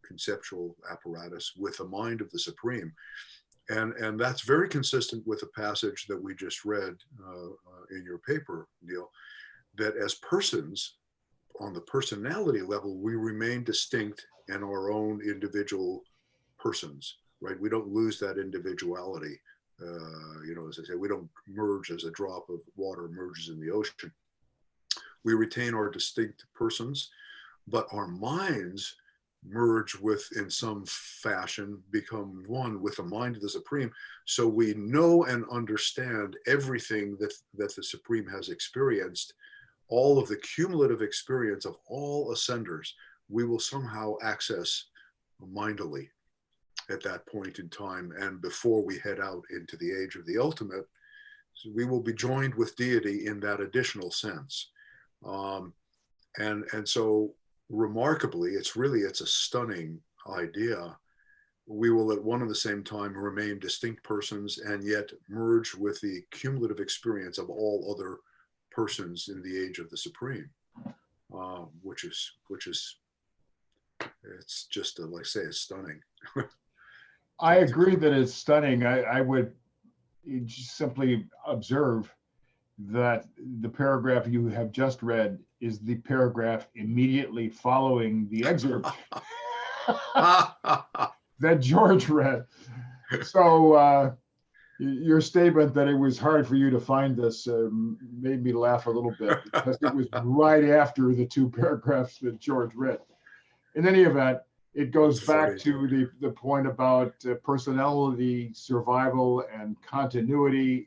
conceptual apparatus with the mind of the Supreme. And that's very consistent with the passage that we just read in your paper, Neil, that as persons, on the personality level, we remain distinct in our own individual persons, right? We don't lose that individuality. As I say, we don't merge as a drop of water merges in the ocean. We retain our distinct persons, but our minds merge with, in some fashion, become one with the mind of the Supreme. So we know and understand everything that the Supreme has experienced, all of the cumulative experience of all ascenders, we will somehow access mindily at that point in time. And before we head out into the age of the ultimate, we will be joined with deity in that additional sense. And so remarkably, it's a stunning idea. We will at one and the same time remain distinct persons and yet merge with the cumulative experience of all other persons in the age of the Supreme, which is it's just like I say, it's stunning. I agree that it's stunning. I would just simply observe that the paragraph you have just read is the paragraph immediately following the excerpt that George read. So your statement that it was hard for you to find this made me laugh a little bit, because it was right after the two paragraphs that George read. In any event, it goes back to the point about personality, survival, and continuity.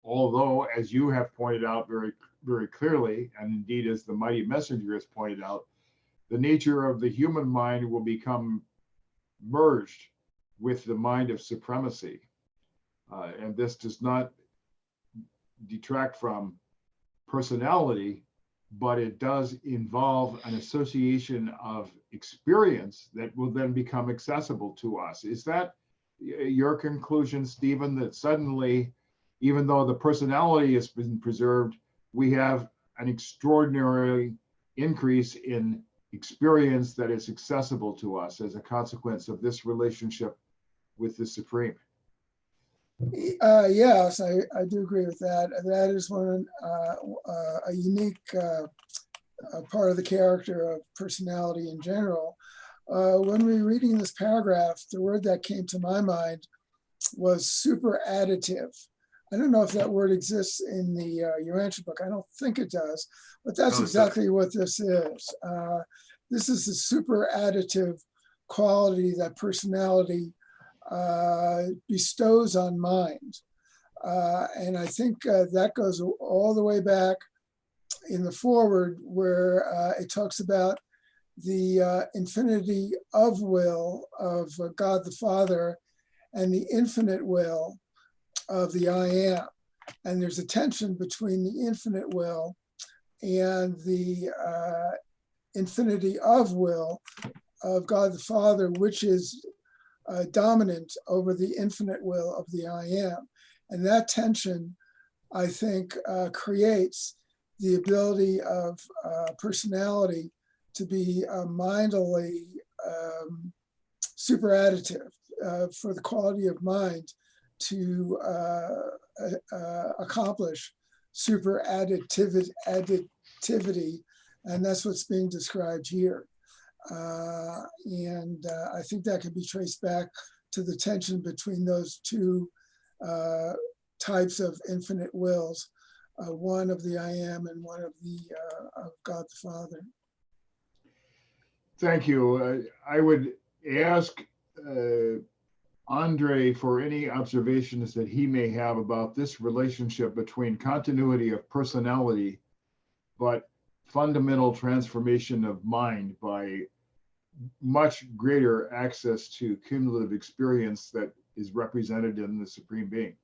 Although, as you have pointed out very, very clearly, and indeed as the mighty messenger has pointed out, the nature of the human mind will become merged with the mind of supremacy. And this does not detract from personality, but it does involve an association of experience that will then become accessible to us. Is that your conclusion, Stephen, that suddenly, even though the personality has been preserved, we have an extraordinary increase in experience that is accessible to us as a consequence of this relationship with the Supreme? Yes, I do agree with that. That is one a unique part of the character of personality in general. When we were reading this paragraph, the word that came to my mind was super additive. I don't know if that word exists in the Urantia book. I don't think it does, but that's exactly what this is. This is the super additive quality that personality bestows on mind. And I think that goes all the way back in the foreword, where it talks about the infinity of will of God the Father and the infinite will of the I Am. And there's a tension between the infinite will and the infinity of will of God the Father, which is dominant over the infinite will of the I am. And that tension, I think, creates the ability of personality to be mindily super additive for the quality of mind to accomplish super additivity, and that's what's being described here. And I think that can be traced back to the tension between those two types of infinite wills, one of the I am and one of the of God the Father. Thank you. I would ask Andre for any observations that he may have about this relationship between continuity of personality, but fundamental transformation of mind by much greater access to cumulative experience that is represented in the Supreme Being.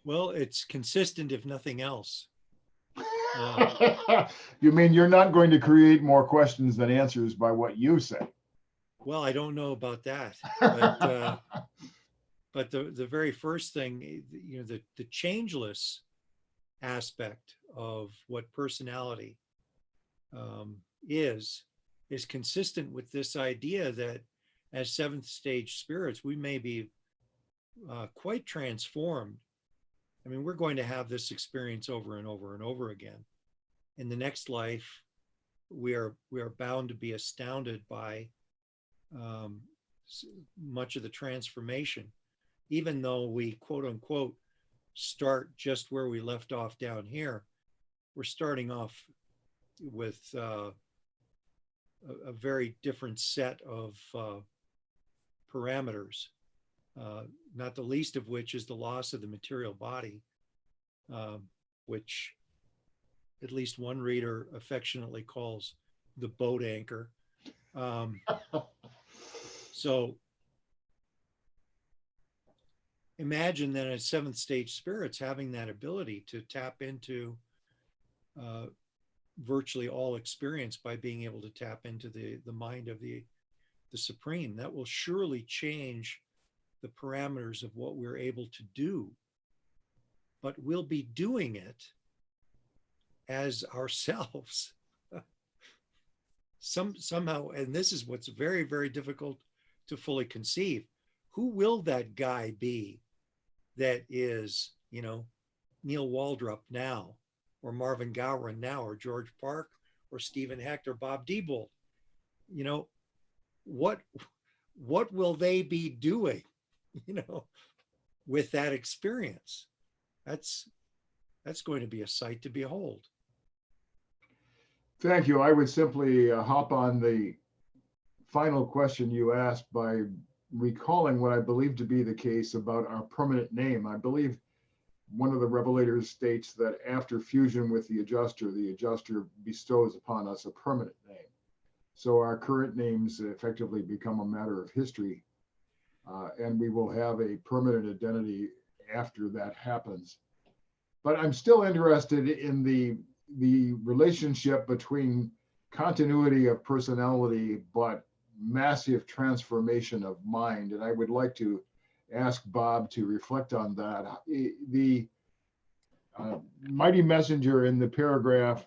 Well, it's consistent, if nothing else. You mean you're not going to create more questions than answers by what you say? Well, I don't know about that, but the very first thing, you know, the changeless aspect of what personality is consistent with this idea that as seventh stage spirits, we may be quite transformed. I mean, we're going to have this experience over and over and over again. In the next life, we are bound to be astounded by much of the transformation, even though we quote unquote start just where we left off down here. We're starting off with a very different set of parameters, not the least of which is the loss of the material body, which at least one reader affectionately calls the boat anchor. So imagine that as seventh stage spirits having that ability to tap into virtually all experience by being able to tap into the mind of the Supreme. That will surely change the parameters of what we're able to do, but we'll be doing it as ourselves. Somehow, and this is what's very, very difficult to fully conceive. Who will that guy be that is, you know, Neil Waldrop now, or Marvin Gowron now, or George Park, or Stephen Hecht, or Bob Diebold? You know, what will they be doing, you know, with that experience? That's going to be a sight to behold. Thank you. I would simply hop on the final question you asked by recalling what I believe to be the case about our permanent name. I believe one of the revelators states that after fusion with the adjuster bestows upon us a permanent name. So our current names effectively become a matter of history, and we will have a permanent identity after that happens. But I'm still interested in the relationship between continuity of personality, but massive transformation of mind. And I would like to ask Bob to reflect on that. The mighty messenger in the paragraph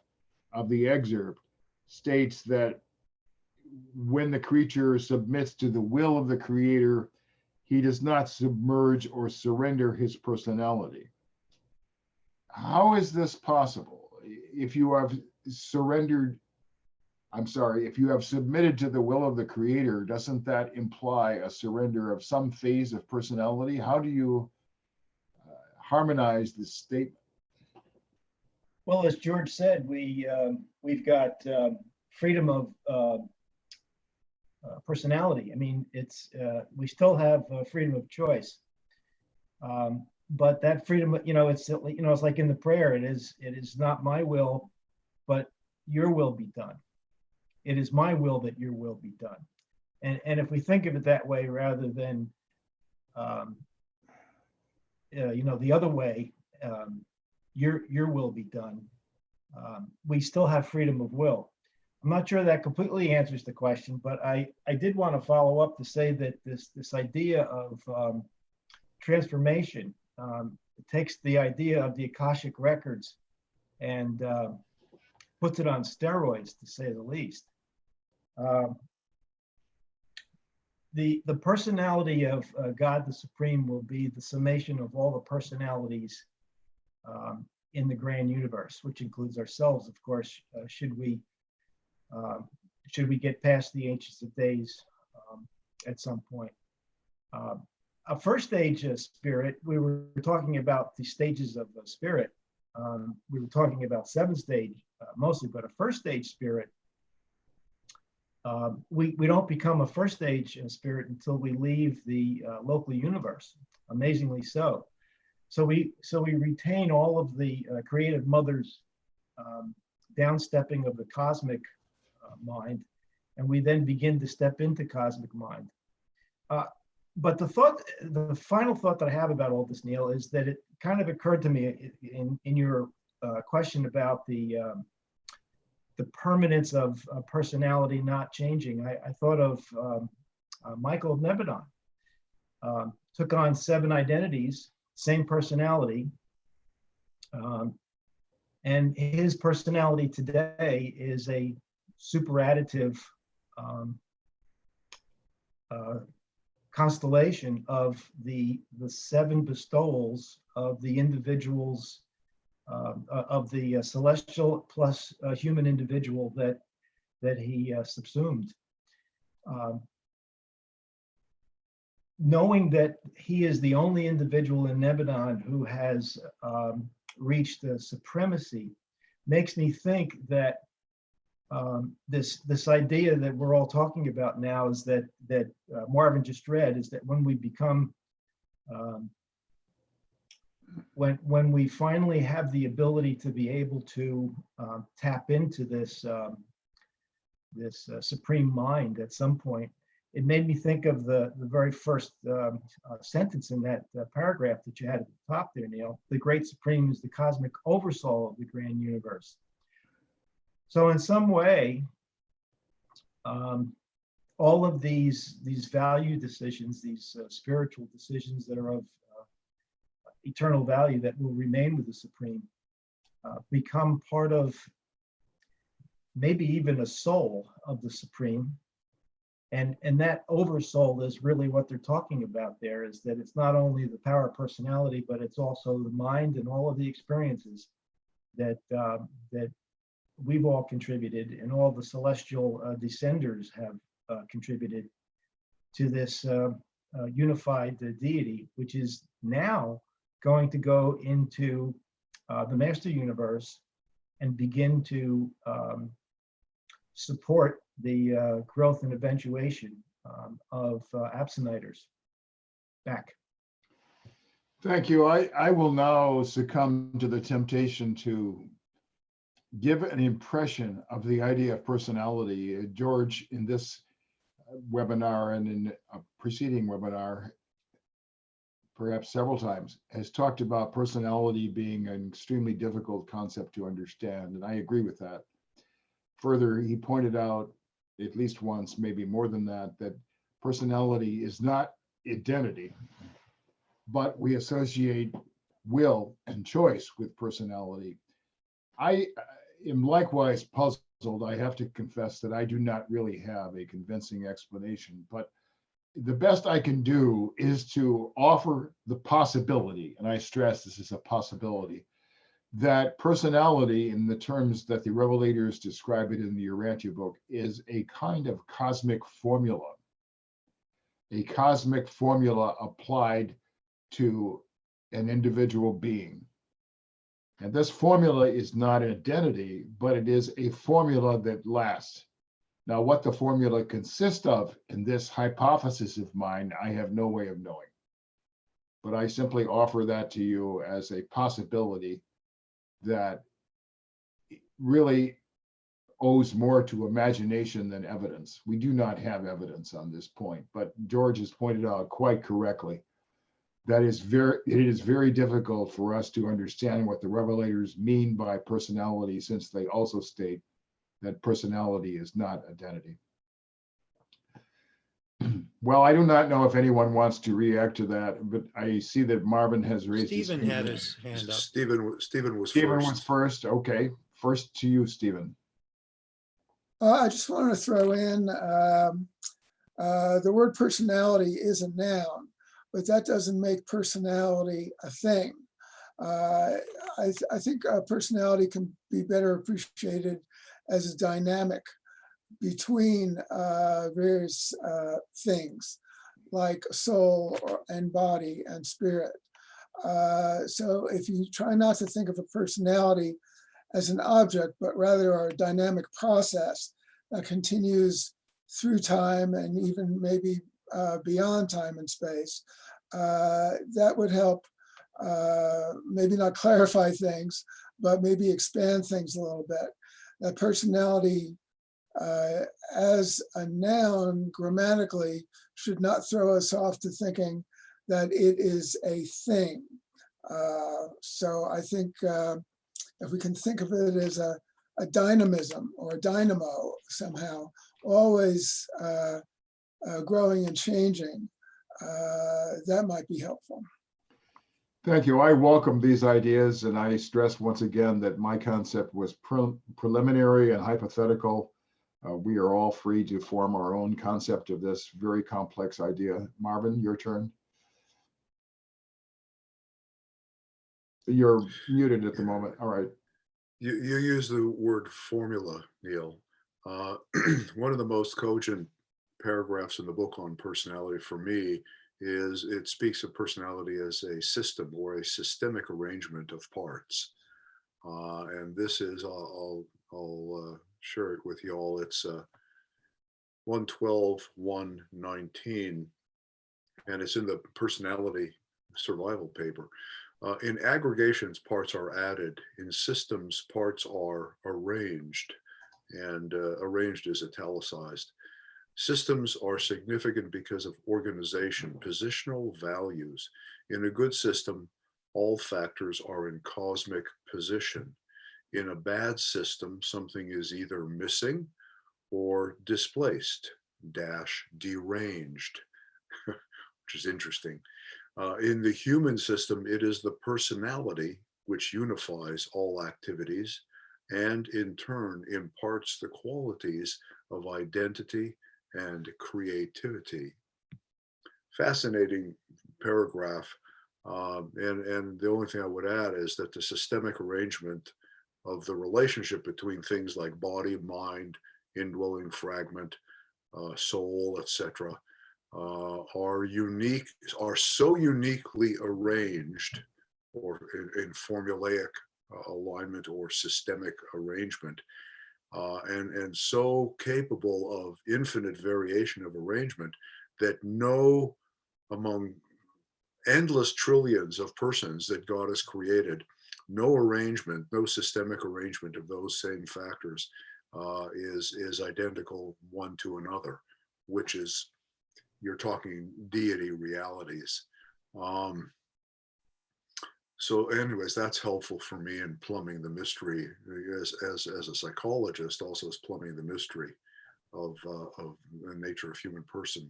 of the excerpt states that when the creature submits to the will of the creator, he does not submerge or surrender his personality. How is this possible? If you have if you have submitted to the will of the creator, doesn't that imply a surrender of some phase of personality? How do you harmonize this statement? Well, as George said, we've got freedom of personality. I mean, it's we still have freedom of choice, but that freedom, you know, it's like in the prayer. It is not my will, but your will be done. It is my will that your will be done. And if we think of it that way, rather than you know, the other way, your will be done. we still have freedom of will. I'm not sure that completely answers the question, but I did want to follow up to say that this idea of transformation takes the idea of the Akashic records and puts it on steroids, to say the least. The personality of God the Supreme will be the summation of all the personalities in the grand universe, which includes ourselves, of course, should we get past the ancients of days at some point. A first stage spirit, we were talking about the stages of spirit. We were talking about 7 stage mostly, but a first stage spirit, we don't become a first stage spirit until we leave the local universe, amazingly so. So we retain all of the creative mother's downstepping of the cosmic mind, and we then begin to step into cosmic mind. But the final thought that I have about all this, Neil, is that it kind of occurred to me in your question about the permanence of personality not changing. I thought of Michael of Nebadon, took on 7 identities, same personality, and his personality today is a super additive constellation of the 7 bestowals of the individuals of the celestial plus human individual that he subsumed. Knowing that he is the only individual in Nebadon who has reached supremacy makes me think that this idea that we're all talking about now is that Marvin just read, is that when we become when we finally have the ability to be able to tap into this supreme mind at some point, it made me think of the very first sentence in that paragraph that you had at the top there, Neil. The great supreme is the cosmic oversoul of the grand universe. So in some way, all of these value decisions, these spiritual decisions that are of eternal value that will remain with the Supreme, become part of maybe even a soul of the Supreme. And that oversoul is really what they're talking about there, is that it's not only the power of personality, but it's also the mind and all of the experiences that we've all contributed, and all the celestial descenders have contributed to this unified deity, which is now going to go into the master universe and begin to support the growth and eventuation of abstinators. Back. Thank you. I will now succumb to the temptation to give an impression of the idea of personality. George, in this webinar and in a preceding webinar, perhaps several times, has talked about personality being an extremely difficult concept to understand, and I agree with that. Further, he pointed out at least once, maybe more than that, that personality is not identity, but we associate will and choice with personality. I am likewise puzzled. I have to confess that I do not really have a convincing explanation, but the best I can do is to offer the possibility, and I stress this is a possibility, that personality, in the terms that the Revelators describe it in the Urantia book, is a kind of cosmic formula applied to an individual being. And this formula is not an identity, but it is a formula that lasts. Now, what the formula consists of in this hypothesis of mine, I have no way of knowing. But I simply offer that to you as a possibility that really owes more to imagination than evidence. We do not have evidence on this point, but George has pointed out quite correctly it is very difficult for us to understand what the revelators mean by personality, since they also state that personality is not identity. Well, I do not know if anyone wants to react to that, but I see that Marvin has raised his Stephen hand. had his hand up. Stephen was Stephen first. was first. Okay, first to you, Stephen. I just wanted to throw in the word personality is a noun, but that doesn't make personality a thing. I think personality can be better appreciated as a dynamic between various things like soul and body and spirit. So if you try not to think of a personality as an object, but rather a dynamic process that continues through time and even maybe beyond time and space, that would help maybe not clarify things, but maybe expand things a little bit. That personality as a noun grammatically should not throw us off to thinking that it is a thing. So I think if we can think of it as a dynamism or a dynamo somehow, always growing and changing, that might be helpful. Thank you. I welcome these ideas, and I stress once again that my concept was preliminary and hypothetical. We are all free to form our own concept of this very complex idea. Marvin, your turn. You're muted at the moment. All right. You use the word formula, Neil. One of the most cogent paragraphs in the book on personality for me is it speaks of personality as a system or a systemic arrangement of parts. And this is, I'll share it with you all. It's 112.1.19, and it's in the personality survival paper. In aggregations, parts are added. In systems, parts are arranged, and arranged is italicized. Systems are significant because of organization, positional values. In a good system, all factors are in cosmic position. In a bad system, something is either missing or displaced, deranged, which is interesting. In the human system, it is the personality which unifies all activities and in turn imparts the qualities of identity and creativity. Fascinating paragraph. And the only thing I would add is that the systemic arrangement of the relationship between things like body, mind, indwelling fragment, soul, etc., are so uniquely arranged, or in formulaic alignment or systemic arrangement, and so capable of infinite variation of arrangement that no, among endless trillions of persons that God has created, no arrangement, no systemic arrangement of those same factors is identical one to another, which is, you're talking deity realities. So anyways, that's helpful for me in plumbing the mystery as a psychologist, also as plumbing the mystery of the nature of human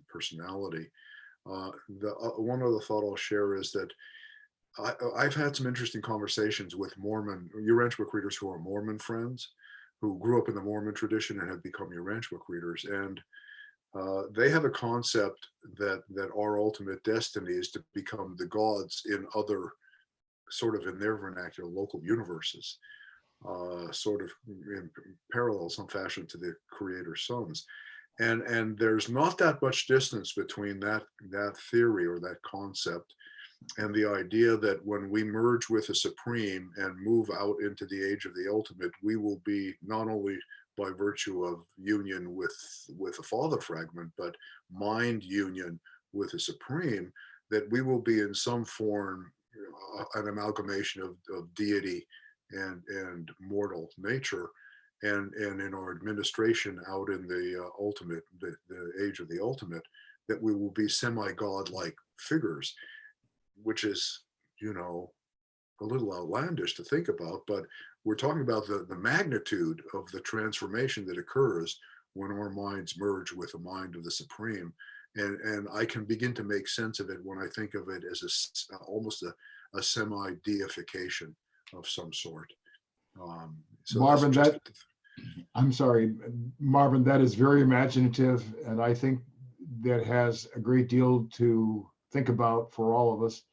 personality. One other thought I'll share is that I've had some interesting conversations with Mormon, Urantia book readers who are Mormon friends, who grew up in the Mormon tradition and have become Urantia book readers. And they have a concept that our ultimate destiny is to become the gods in other, sort of in their vernacular, local universes, sort of in parallel some fashion to the creator's sons. And there's not that much distance between that theory or that concept and the idea that when we merge with the supreme and move out into the age of the ultimate, we will be not only by virtue of union with a father fragment, but mind union with the supreme, that we will be in some form an amalgamation of deity and mortal nature, and in our administration out in the ultimate, the age of the ultimate, that we will be semi-god-like figures. which is, you know, a little outlandish to think about, but we're talking about the magnitude of the transformation that occurs when our minds merge with the mind of the Supreme. And I can begin to make sense of it when I think of it as almost a semi-deification of some sort. So Marvin, just, I'm sorry, Marvin, that is very imaginative, and I think that has a great deal to think about for all of us.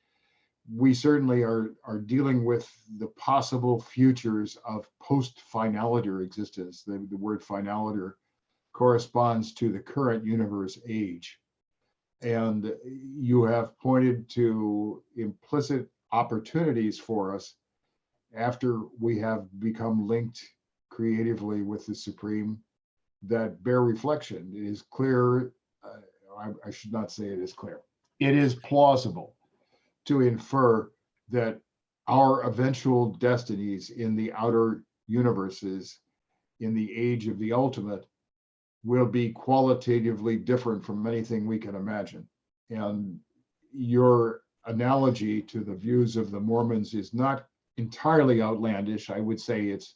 We certainly are dealing with the possible futures of post-finaliter existence. The word finaliter corresponds to the current universe age. And you have pointed to implicit opportunities for us after we have become linked creatively with the Supreme that bear reflection. It is clear, I should not say it is clear, it is plausible to infer that our eventual destinies in the outer universes, in the age of the ultimate, will be qualitatively different from anything we can imagine. And your analogy to the views of the Mormons is not entirely outlandish. I would say it's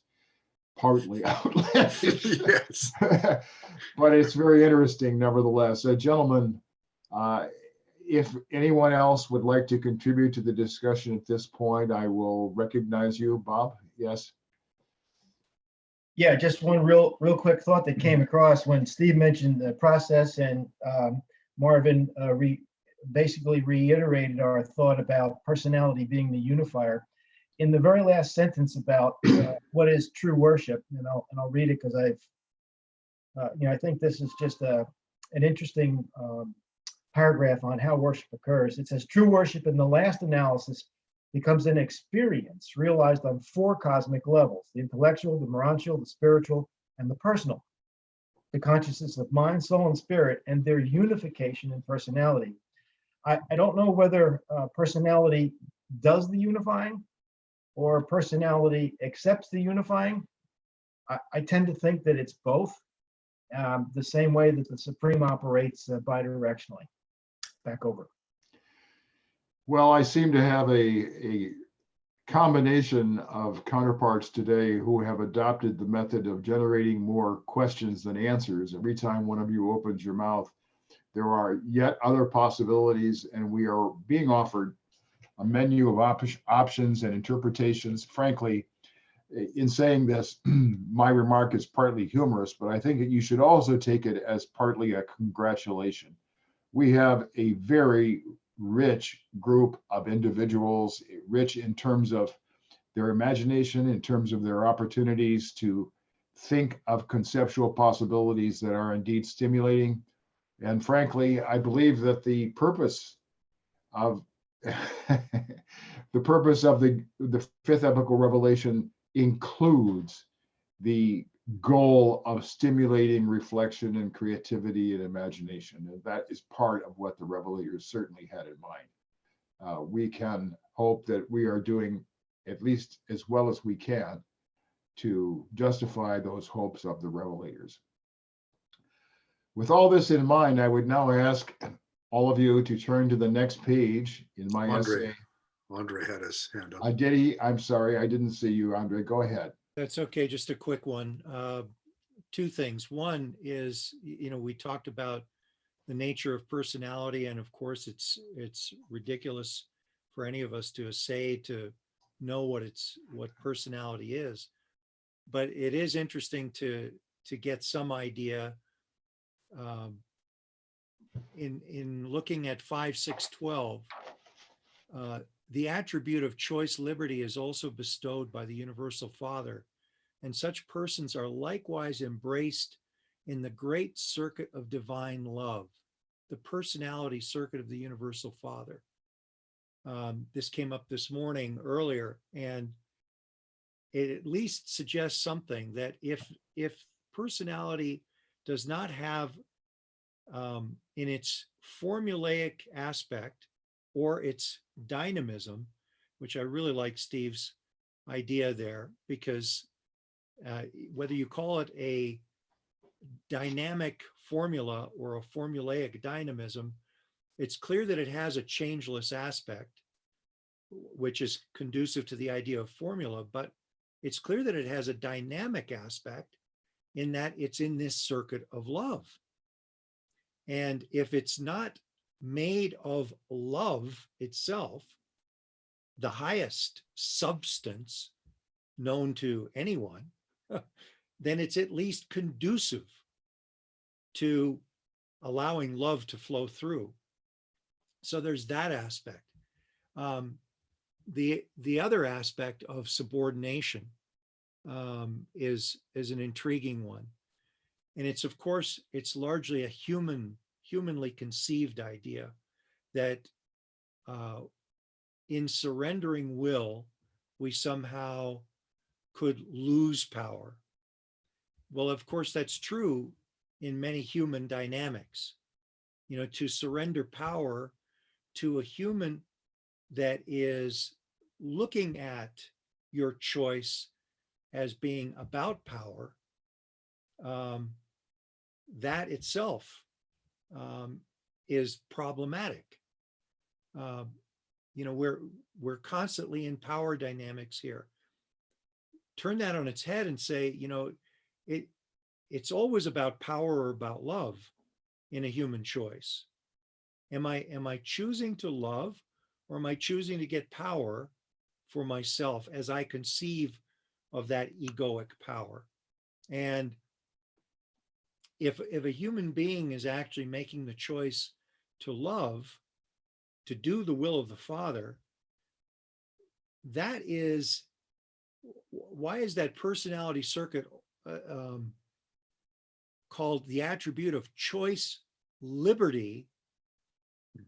partly outlandish. yes. But it's very interesting nevertheless. Gentlemen, if anyone else would like to contribute to the discussion at this point, I will recognize you. Bob, yes? Yeah, just one real quick thought that came across when Steve mentioned the process, and Marvin basically reiterated our thought about personality being the unifier. In the very last sentence about what is true worship, and I'll read it because I think this is just an interesting paragraph on how worship occurs. It says, true worship in the last analysis becomes an experience realized on 4 cosmic levels: the intellectual, the morontial, the spiritual, and the personal. The consciousness of mind, soul, and spirit, and their unification in personality. I don't know whether personality does the unifying or personality accepts the unifying. I tend to think that it's both, the same way that the Supreme operates bidirectionally. Back over. Well, I seem to have a combination of counterparts today who have adopted the method of generating more questions than answers. Every time one of you opens your mouth, there are yet other possibilities, and we are being offered a menu of options and interpretations. Frankly, in saying this, my remark is partly humorous, but I think that you should also take it as partly a congratulation. We have a very rich group of individuals, rich in terms of their imagination, in terms of their opportunities to think of conceptual possibilities that are indeed stimulating. And frankly, I believe that the purpose of the purpose of the fifth epochal revelation includes the goal of stimulating reflection and creativity and imagination. And that is part of what the revelators certainly had in mind. We can hope that we are doing at least as well as we can to justify those hopes of the revelators. With all this in mind, I would now ask all of you to turn to the next page in my essay. Andre had his hand up. I'm sorry, I didn't see you, Andre. Go ahead. That's okay. Just a quick one. 2 things. One is, we talked about the nature of personality, and of course, it's ridiculous for any of us to say to know what personality is. But it is interesting to get some idea in looking at 5, 6, 12. The attribute of choice liberty is also bestowed by the Universal Father, and such persons are likewise embraced in the great circuit of divine love, the personality circuit of the Universal Father. This came up this morning earlier, and it at least suggests something that if personality does not have in its formulaic aspect or its dynamism, which I really like Steve's idea there, because whether you call it a dynamic formula or a formulaic dynamism, it's clear that it has a changeless aspect. which is conducive to the idea of formula, but it's clear that it has a dynamic aspect in that it's in this circuit of love. And if it's not made of love itself, the highest substance known to anyone, then it's at least conducive to allowing love to flow through. So there's that aspect. The other aspect of subordination is an intriguing one. And it's, of course, it's largely a humanly conceived idea that in surrendering will, we somehow could lose power. Well, of course, that's true in many human dynamics. You know, to surrender power to a human that is looking at your choice as being about power, that itself is problematic. You know, we're constantly in power dynamics here. Turn that on its head and say, you know, it's always about power or about love in a human choice. Am I choosing to love, or am I choosing to get power for myself as I conceive of that egoic power? And if a human being is actually making the choice to love, to do the will of the Father, that is, why is that personality circuit called the attribute of choice liberty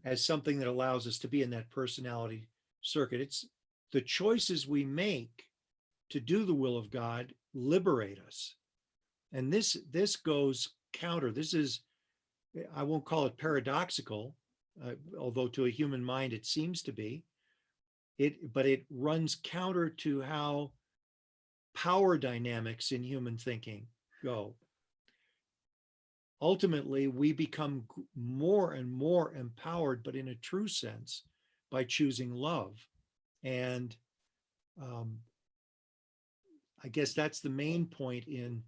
as something that allows us to be in that personality circuit? It's the choices we make to do the will of God liberate us. And this goes counter. This is, I won't call it paradoxical, although to a human mind it seems to be. But it runs counter to how power dynamics in human thinking go. Ultimately, we become more and more empowered, but in a true sense, by choosing love. And I guess that's the main point. In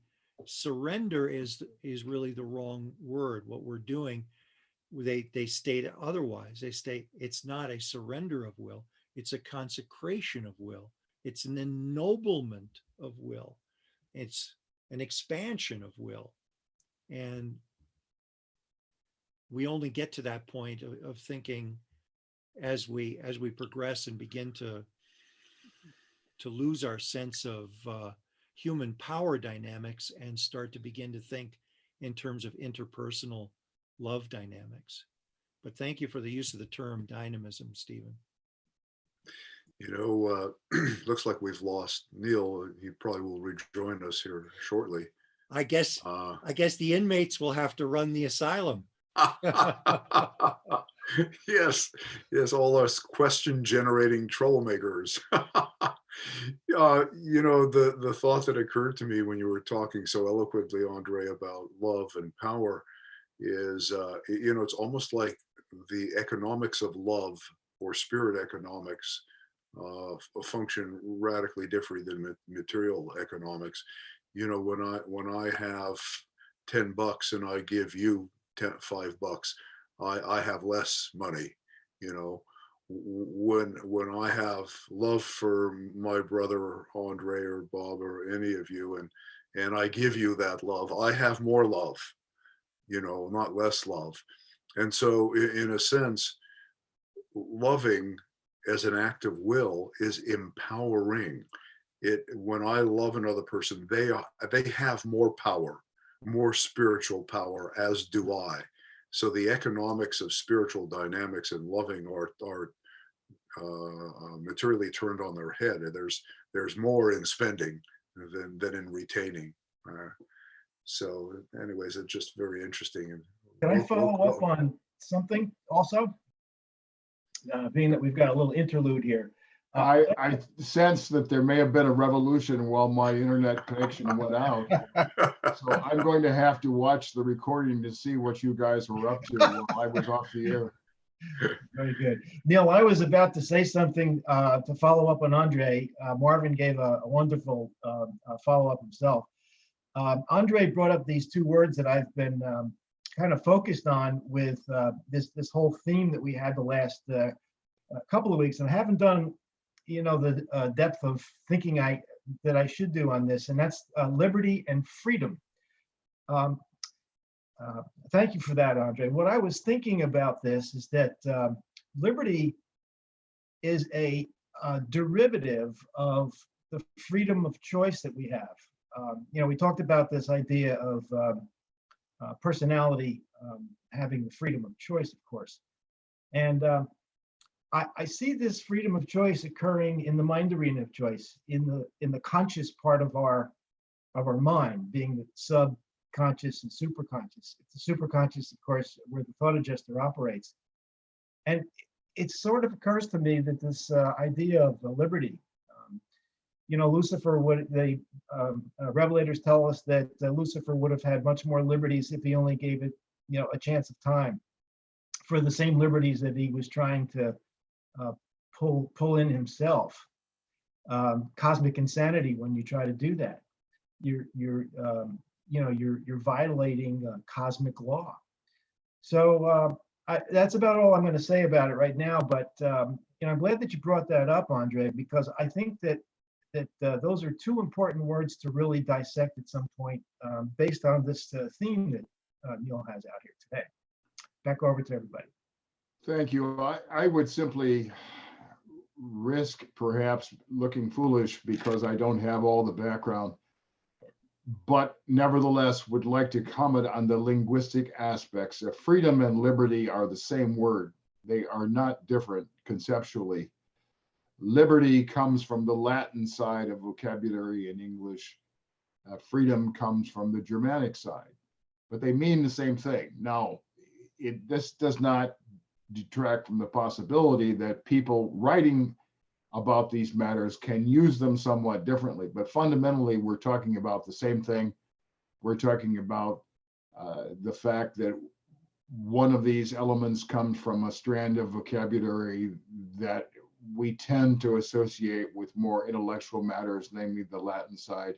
surrender is really the wrong word. What we're doing, they state otherwise. They state it's not a surrender of will, it's a consecration of will. It's an ennoblement of will. It's an expansion of will. And we only get to that point of thinking as we progress and begin to lose our sense of human power dynamics and start to begin to think in terms of interpersonal love dynamics. But thank you for the use of the term dynamism, Stephen. You know, looks like we've lost Neil. He probably will rejoin us here shortly. I guess the inmates will have to run the asylum. Yes, all us question-generating troublemakers. You know, the thought that occurred to me when you were talking so eloquently, Andre, about love and power is, you know, it's almost like the economics of love or spirit economics function radically different than material economics. You know, when I have $10 and I give you $5, I have less money. You know, when I have love for my brother Andre or Bob or any of you, and I give you that love, I have more love. You know, not less love. And so, in a sense, loving as an act of will is empowering. When I love another person, they have more power, more spiritual power, as do I. So the economics of spiritual dynamics and loving are materially turned on their head. There's more in spending than in retaining. So, anyways, it's just very interesting. Can I follow up on something also? Being that we've got a little interlude here. I sense that there may have been a revolution while my internet connection went out. So I'm going to have to watch the recording to see what you guys were up to while I was off the air. Very good. Neil, I was about to say something to follow up on Andre. Marvin gave a wonderful follow-up himself. Andre brought up these two words that I've been kind of focused on with this whole theme that we had the last couple of weeks, and I haven't done, the depth of thinking that I should do on this, and that's liberty and freedom. Thank you for that, Andre. What I was thinking about this is that liberty is a derivative of the freedom of choice that we have. We talked about this idea of personality having the freedom of choice, of course. And I see this freedom of choice occurring in the mind arena of choice, in the conscious part of our mind, being the subconscious and superconscious. It's the superconscious, of course, where the thought adjuster operates. And it sort of occurs to me that this idea of liberty, Lucifer the revelators tell us that Lucifer would have had much more liberties if he only gave it, a chance of time, for the same liberties that he was trying to pull in himself. Cosmic insanity when you try to do that. You're violating cosmic law. So that's about all I'm going to say about it right now. But I'm glad that you brought that up, Andre, because I think that those are two important words to really dissect at some point, based on this theme that Neil has out here today. Back over to everybody. Thank you. I would simply risk perhaps looking foolish because I don't have all the background, but nevertheless would like to comment on the linguistic aspects. Freedom and liberty are the same word. They are not different conceptually. Liberty comes from the Latin side of vocabulary in English. Freedom comes from the Germanic side, but they mean the same thing. Now, this does not detract from the possibility that people writing about these matters can use them somewhat differently, but fundamentally we're talking about the same thing. We're talking about the fact that one of these elements comes from a strand of vocabulary that we tend to associate with more intellectual matters, namely the Latin side,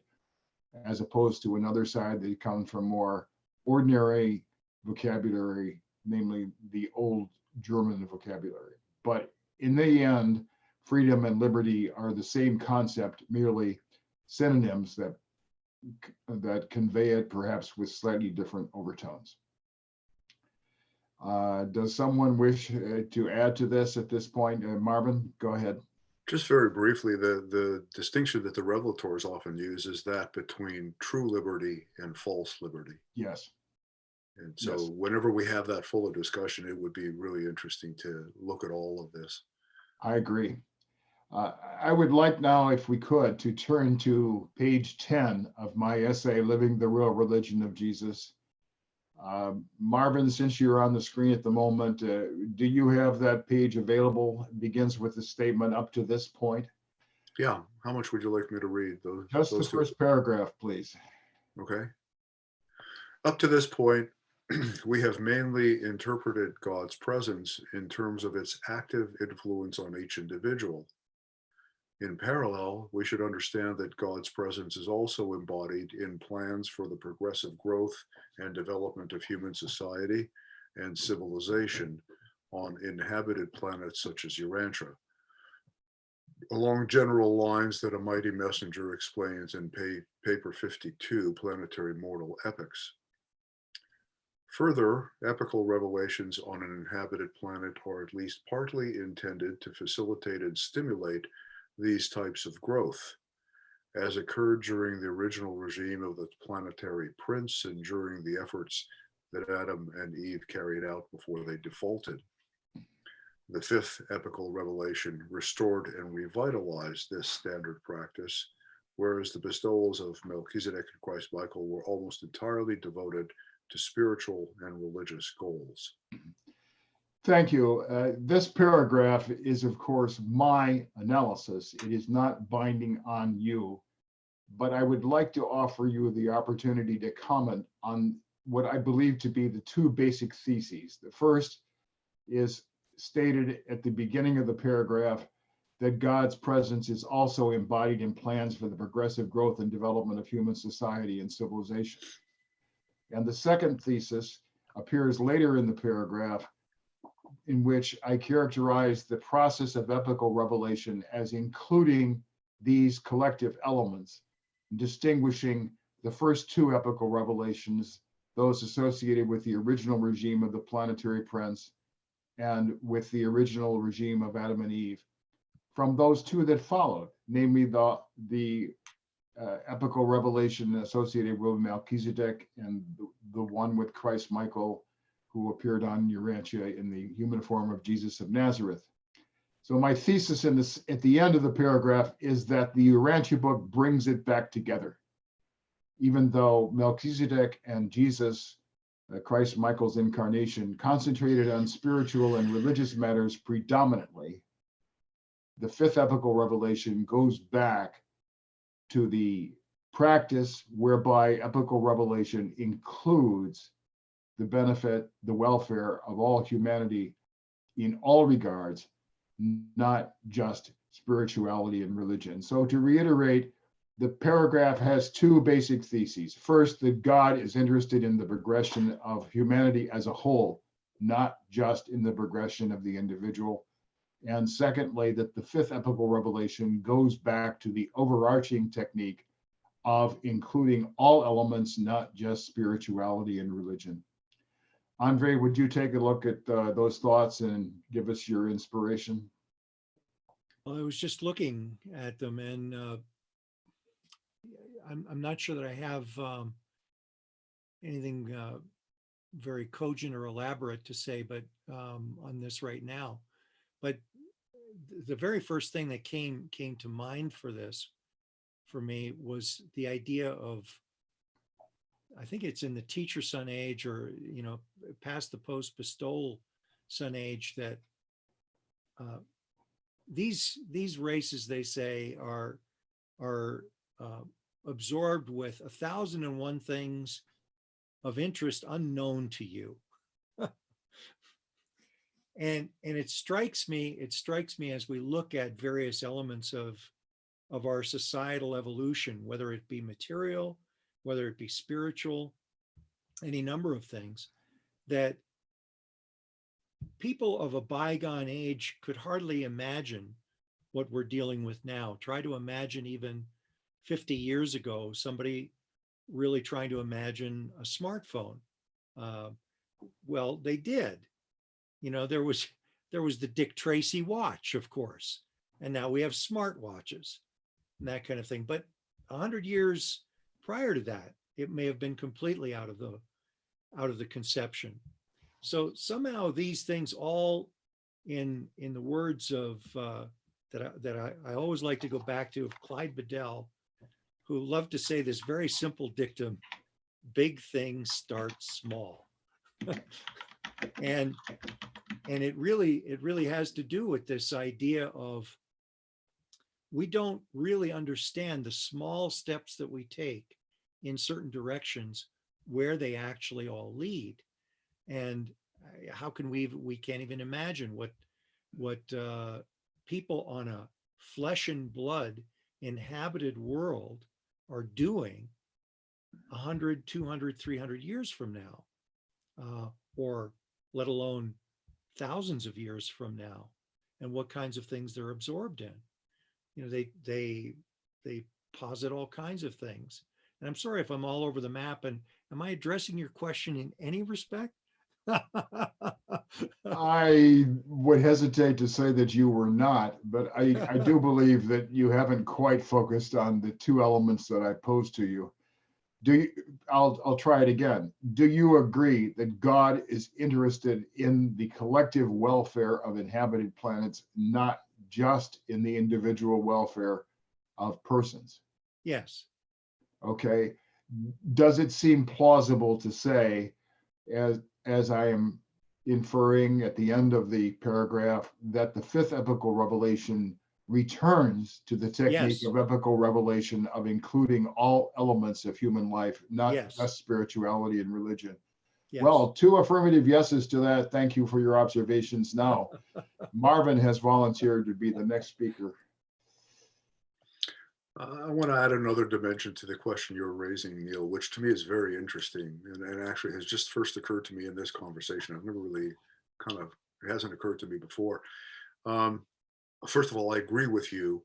as opposed to another side that comes from more ordinary vocabulary, namely the old German vocabulary. But in the end, freedom and liberty are the same concept, merely synonyms that convey it perhaps with slightly different overtones. Does someone wish to add to this at this point? Marvin, go ahead. Just very briefly, the distinction that the revelators often use is that between true liberty and false liberty. Yes. And so Yes. whenever we have that fuller discussion, it would be really interesting to look at all of this. I agree. I would like now, if we could, to turn to page 10 of my essay, Living the Real Religion of Jesus. Marvin, since you're on the screen at the moment, do you have that page available? It begins with the statement up to this point. Yeah. How much would you like me to read? Just the first paragraph, please. Okay. Up to this point, we have mainly interpreted God's presence in terms of its active influence on each individual. In parallel, we should understand that God's presence is also embodied in plans for the progressive growth and development of human society and civilization on inhabited planets such as Urantia, along general lines that a mighty messenger explains in paper 52, Planetary Mortal Epics. Further, epical revelations on an inhabited planet are at least partly intended to facilitate and stimulate these types of growth, as occurred during the original regime of the planetary prince and during the efforts that Adam and Eve carried out before they defaulted. The fifth epical revelation restored and revitalized this standard practice, whereas the bestowals of Melchizedek and Christ Michael were almost entirely devoted to spiritual and religious goals. Thank you. This paragraph is, of course, my analysis. It is not binding on you, but I would like to offer you the opportunity to comment on what I believe to be the two basic theses. The first is stated at the beginning of the paragraph that God's presence is also embodied in plans for the progressive growth and development of human society and civilization. And the second thesis appears later in the paragraph, in which I characterize the process of epical revelation as including these collective elements, distinguishing the first two epical revelations, those associated with the original regime of the planetary prince and with the original regime of Adam and Eve, from those two that followed, namely the epical revelation associated with Melchizedek and the one with Christ Michael, who appeared on Urantia in the human form of Jesus of Nazareth. So my thesis in this, at the end of the paragraph, is that the Urantia book brings it back together. Even though Melchizedek and Jesus, Christ Michael's incarnation, concentrated on spiritual and religious matters predominantly, the fifth epical revelation goes back to the practice whereby epical revelation includes the benefit, the welfare of all humanity in all regards, not just spirituality and religion. So to reiterate, the paragraph has two basic theses. First, that God is interested in the progression of humanity as a whole, not just in the progression of the individual. And secondly, that the fifth epical revelation goes back to the overarching technique of including all elements, not just spirituality and religion. Andre, would you take a look at those thoughts and give us your inspiration? Well, I was just looking at them, and I'm not sure that I have anything very cogent or elaborate to say, but on this right now. But the very first thing that came to mind for this, for me, was the idea of, I think it's in the teacher son age, or past the post bestowal son age, that these races, they say, are absorbed with 1,001 things of interest unknown to you. And it strikes me as we look at various elements of our societal evolution, whether it be material, whether it be spiritual, any number of things, that people of a bygone age could hardly imagine what we're dealing with now. Try to imagine even 50 years ago, somebody really trying to imagine a smartphone. Well, they did. There was the Dick Tracy watch, of course, and now we have smartwatches and that kind of thing. But 100 years prior to that, it may have been completely out of the conception. So somehow these things, all in the words of that I always like to go back to, of Clyde Bedell, who loved to say this very simple dictum: big things start small. and it really has to do with this idea of, we don't really understand the small steps that we take in certain directions, where they actually all lead. And how can we can't even imagine what people on a flesh and blood inhabited world are doing 100, 200, 300 years from now, or let alone thousands of years from now, and what kinds of things they're absorbed in. They posit all kinds of things. And I'm sorry if I'm all over the map, and am I addressing your question in any respect? I would hesitate to say that you were not, but I do believe that you haven't quite focused on the two elements that I posed to you. I'll try it again. Do you agree that God is interested in the collective welfare of inhabited planets, not just in the individual welfare of persons? Yes. Okay. Does it seem plausible to say, as I am inferring at the end of the paragraph, that the fifth epical revelation returns to the technique Yes. of epical revelation of including all elements of human life, not Yes. just spirituality and religion? Yes. Well, 2 affirmative yeses to that. Thank you for your observations. Now, Marvin has volunteered to be the next speaker. I want to add another dimension to the question you're raising, Neil, which to me is very interesting and actually has just first occurred to me in this conversation. I've never really it hasn't occurred to me before. First of all, I agree with you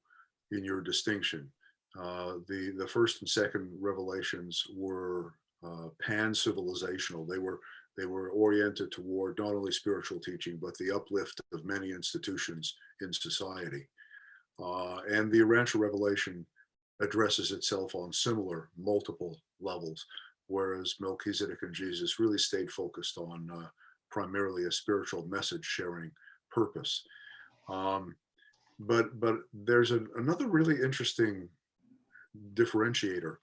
in your distinction. The first and second revelations were pan-civilizational. They were oriented toward not only spiritual teaching, but the uplift of many institutions in society. And the Urantia revelation addresses itself on similar multiple levels, whereas Melchizedek and Jesus really stayed focused on primarily a spiritual message sharing purpose. But there's another really interesting differentiator.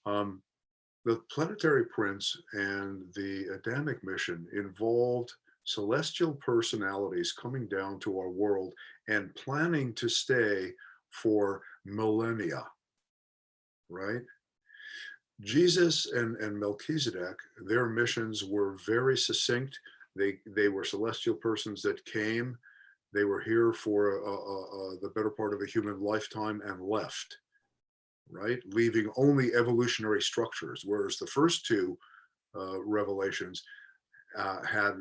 The Planetary Prince and the Adamic mission involved celestial personalities coming down to our world and planning to stay for millennia, right? Jesus and Melchizedek, their missions were very succinct. They were celestial persons that came. They were here for the better part of a human lifetime and left, right? Leaving only evolutionary structures, whereas the first 2 revelations had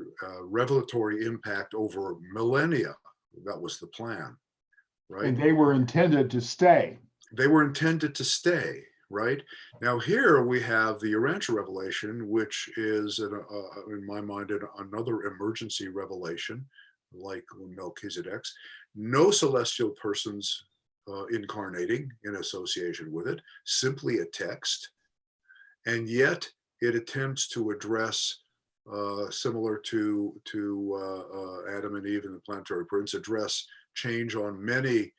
revelatory impact over millennia. That was the plan, right? And they were intended to stay. They were intended to stay, right? Now here we have the Urantia revelation, which is, in my mind, another emergency revelation, like Melchizedek's. No celestial persons incarnating in association with it, simply a text. And yet it attempts to address, similar to Adam and Eve and the Planetary Prince, address change on many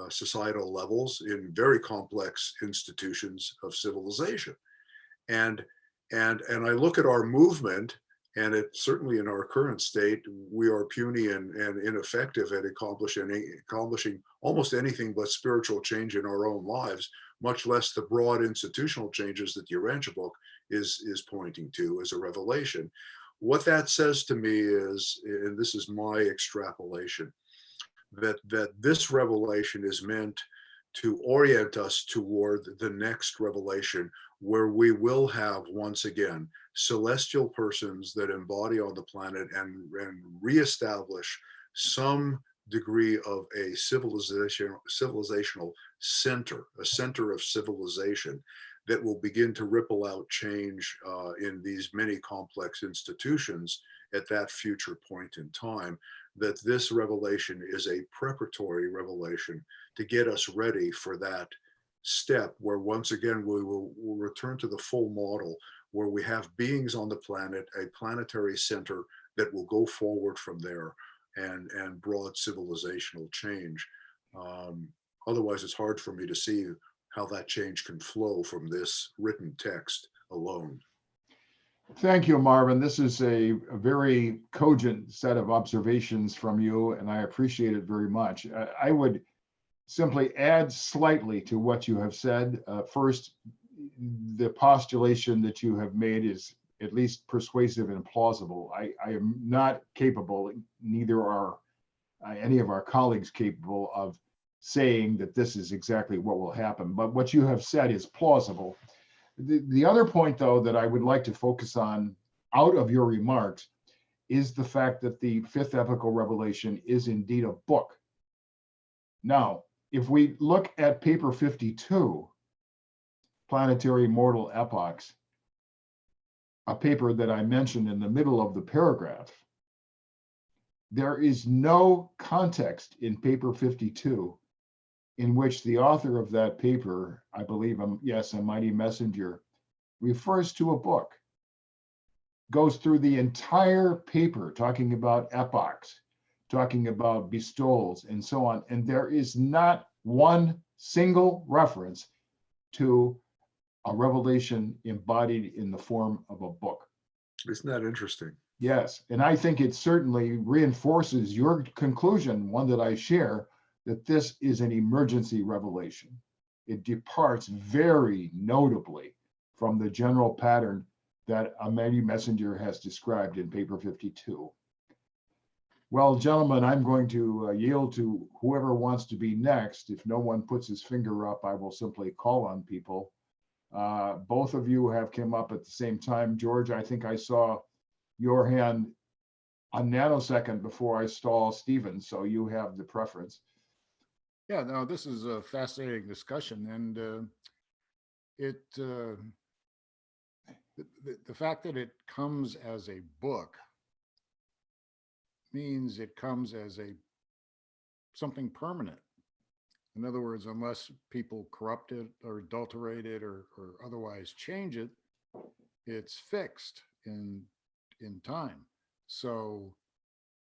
societal levels in very complex institutions of civilization. And I look at our movement, and it certainly in our current state, we are puny and ineffective at accomplishing almost anything but spiritual change in our own lives, much less the broad institutional changes that the Urantia book is pointing to as a revelation. What that says to me is, and this is my extrapolation, that this revelation is meant to orient us toward the next revelation, where we will have once again celestial persons that embody on the planet and reestablish some degree of a civilizational center, a center of civilization that will begin to ripple out change in these many complex institutions at that future point in time. That this revelation is a preparatory revelation to get us ready for that step where once again we'll return to the full model, where we have beings on the planet, a planetary center that will go forward from there and broad civilizational change. Otherwise, it's hard for me to see how that change can flow from this written text alone. Thank you, Marvin. This is a very cogent set of observations from you, and I appreciate it very much. I would simply add slightly to what you have said. First, the postulation that you have made is at least persuasive and plausible. I am not capable, neither are any of our colleagues capable of saying that this is exactly what will happen. But what you have said is plausible. The other point, though, that I would like to focus on out of your remarks is the fact that the fifth epochal revelation is indeed a book. Now, if we look at paper 52, Planetary Mortal Epochs, a paper that I mentioned in the middle of the paragraph, there is no context in paper 52 in which the author of that paper, I believe, yes, a mighty messenger, refers to a book, goes through the entire paper talking about epochs, talking about bestowals and so on. And there is not one single reference to a revelation embodied in the form of a book. Isn't that interesting? Yes, and I think it certainly reinforces your conclusion, one that I share, that this is an emergency revelation. It departs very notably from the general pattern that a mighty messenger has described in paper 52. Well, gentlemen, I'm going to yield to whoever wants to be next. If no one puts his finger up, I will simply call on people. Both of you have come up at the same time. George, I think I saw your hand a nanosecond before I saw Stephen, so you have the preference. Yeah, no, this is a fascinating discussion, and the fact that it comes as a book means it comes as something permanent. In other words, unless people corrupt it or adulterate it or otherwise change it, it's fixed in time. So,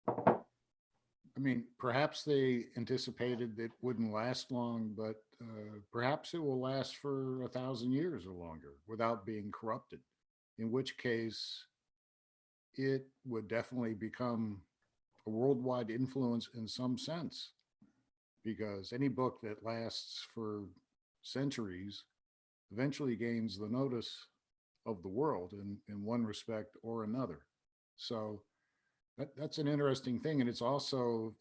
I mean, perhaps they anticipated it wouldn't last long, but perhaps it will last for 1,000 years or longer without being corrupted, in which case it would definitely become a worldwide influence in some sense, because any book that lasts for centuries eventually gains the notice of the world in one respect or another. So that's an interesting thing. And it also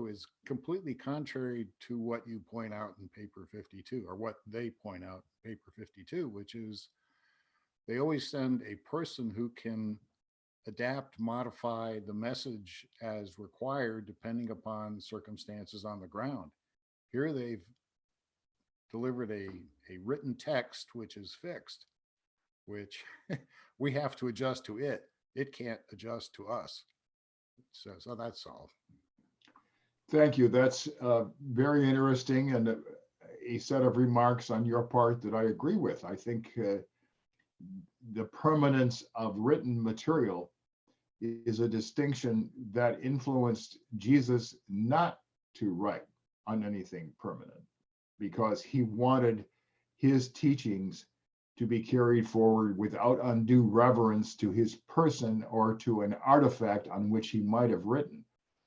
is completely contrary to what you point out in paper 52, or what they point out in paper 52, which is they always send a person who can adapt, modify the message as required, depending upon circumstances on the ground. Here they've delivered a written text, which is fixed, which we have to adjust to it. It can't adjust to us. So that's all. Thank you. That's very interesting, and a set of remarks on your part that I agree with. I think the permanence of written material is a distinction that influenced Jesus not to write on anything permanent, because he wanted his teachings to be carried forward without undue reverence to his person or to an artifact on which he might have written.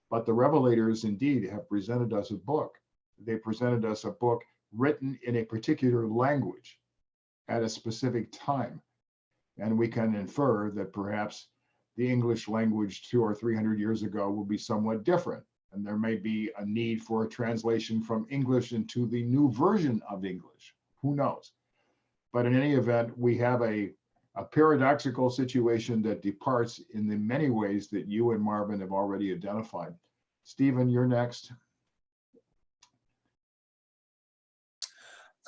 But the revelators indeed have presented us a book. They presented us a book written in a particular language at a specific time. And we can infer that perhaps the English language 200 or 300 years ago will be somewhat different. And there may be a need for a translation from English into the new version of English. Who knows? But in any event, we have a paradoxical situation that departs in the many ways that you and Marvin have already identified. Stephen, you're next.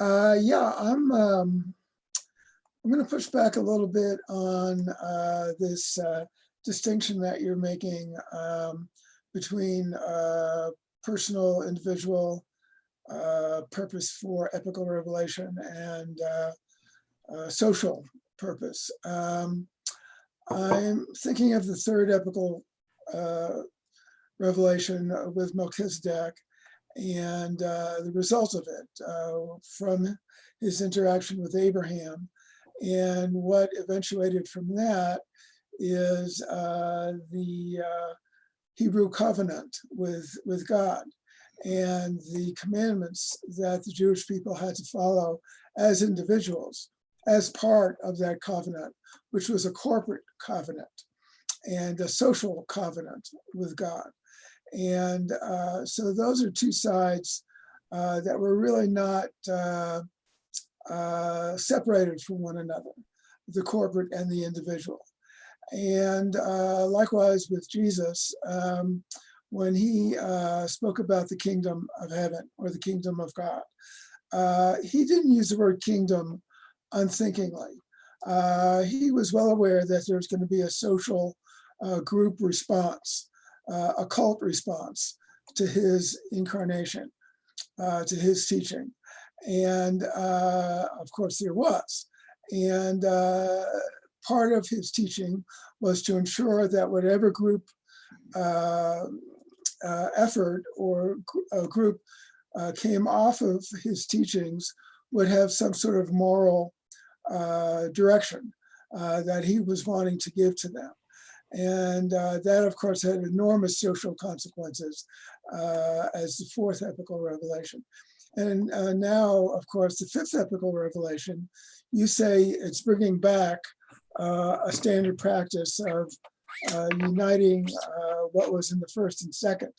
Yeah, I'm going to push back a little bit on this distinction that you're making between personal, individual purpose for epical revelation and social purpose. I'm thinking of the third epical revelation with Melchizedek and the result of it from his interaction with Abraham. And what eventuated from that is the Hebrew covenant with God and the commandments that the Jewish people had to follow as individuals as part of that covenant, which was a corporate covenant and a social covenant with God. And so those are two sides that were really not separated from one another, the corporate and the individual. And likewise with Jesus, when he spoke about the kingdom of heaven or the kingdom of God, he didn't use the word kingdom unthinkingly. He was well aware that there's going to be a social group response, a cult response to his incarnation, to his teaching. And of course there was. And part of his teaching was to ensure that whatever group effort or group came off of his teachings would have some sort of moral direction that he was wanting to give to them. And that, of course, had enormous social consequences as the fourth epical revelation. And now, of course, the fifth epical revelation, you say it's bringing back a standard practice of uniting what was in the first and second.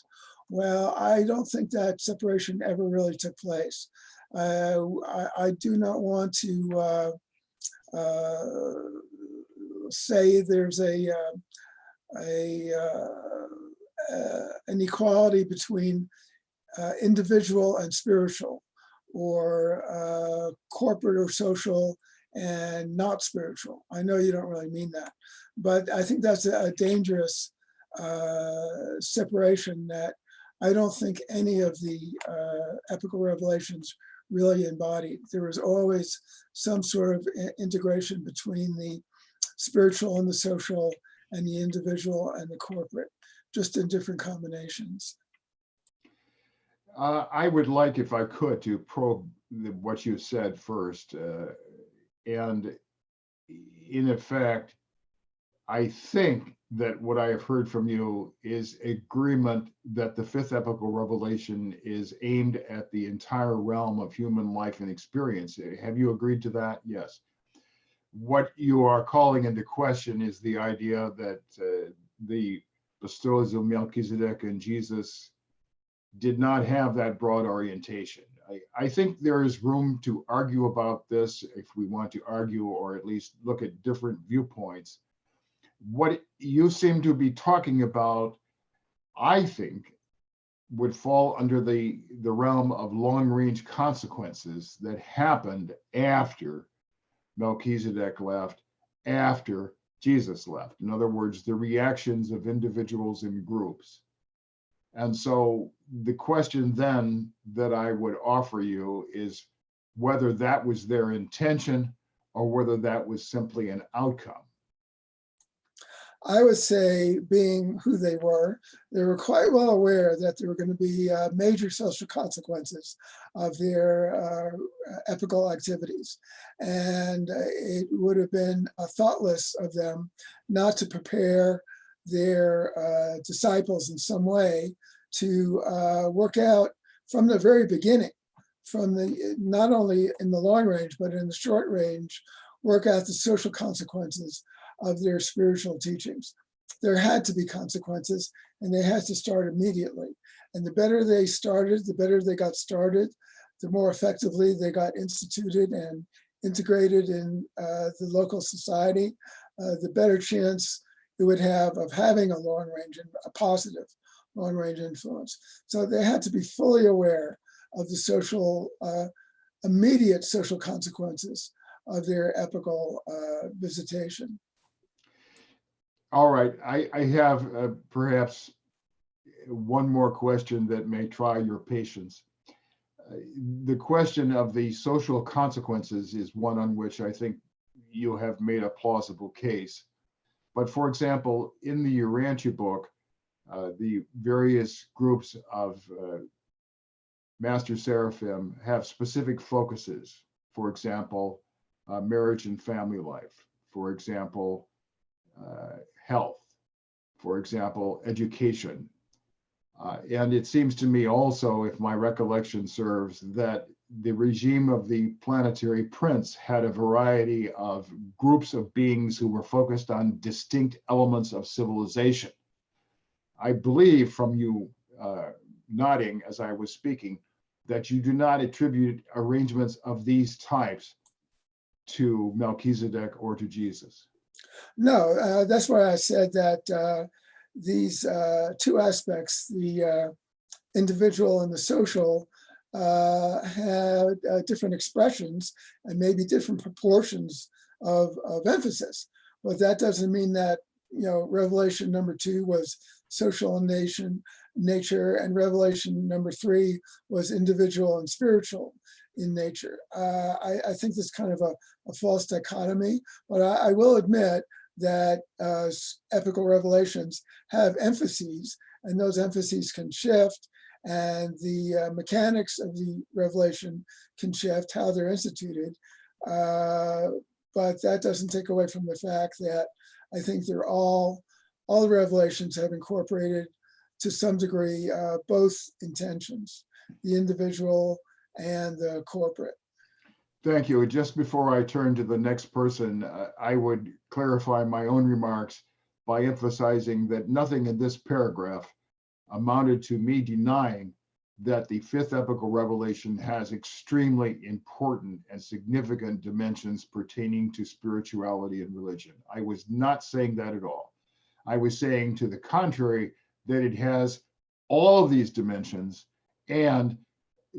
Well, I don't think that separation ever really took place. I do not want to say there's an equality between individual and spiritual, or corporate or social and not spiritual. I know you don't really mean that, but I think that's a dangerous separation that I don't think any of the epical revelations really embodied. There was always some sort of integration between the spiritual and the social and the individual and the corporate, just in different combinations. I would like, if I could, to probe what you said first. And in effect, I think that what I have heard from you is agreement that the fifth epical revelation is aimed at the entire realm of human life and experience. Have you agreed to that? Yes. What you are calling into question is the idea that the bestowals of Melchizedek and Jesus did not have that broad orientation. I think there is room to argue about this if we want to argue, or at least look at different viewpoints. What you seem to be talking about, I think, would fall under the realm of long-range consequences that happened after Melchizedek left, after Jesus left. In other words, the reactions of individuals and groups. And so the question then that I would offer you is whether that was their intention or whether that was simply an outcome. I would say, being who they were quite well aware that there were going to be major social consequences of their epical activities. And it would have been thoughtless of them not to prepare their disciples in some way to work out from the very beginning, from the not only in the long range, but in the short range, work out the social consequences of their spiritual teachings. There had to be consequences, and they had to start immediately. And the better they started, the better they got started, the more effectively they got instituted and integrated in the local society, the better chance it would have of having a long range and a positive long range influence. So they had to be fully aware of the social, immediate social consequences of their epical visitation. All right, I have perhaps one more question that may try your patience. The question of the social consequences is one on which I think you have made a plausible case. But for example, in the Urantia book, the various groups of Master Seraphim have specific focuses. For example, marriage and family life. For example, health, for example, education. And it seems to me also, if my recollection serves, that the regime of the planetary prince had a variety of groups of beings who were focused on distinct elements of civilization. I believe from you nodding as I was speaking, that you do not attribute arrangements of these types to Melchizedek or to Jesus. No, that's why I said that these two aspects, the individual and the social, had different expressions and maybe different proportions of emphasis. But that doesn't mean that, Revelation number 2 was social in nature, and Revelation number 3 was individual and spiritual in nature. I think this kind of a false dichotomy, but I will admit that epical revelations have emphases, and those emphases can shift, and the mechanics of the revelation can shift, how they're instituted. But that doesn't take away from the fact that I think they're all the revelations have incorporated to some degree both intentions, the individual and the corporate. Thank you. Just before I turn to the next person, I would clarify my own remarks by emphasizing that nothing in this paragraph amounted to me denying that the fifth epical revelation has extremely important and significant dimensions pertaining to spirituality and religion. I was not saying that at all. I was saying to the contrary, that it has all of these dimensions and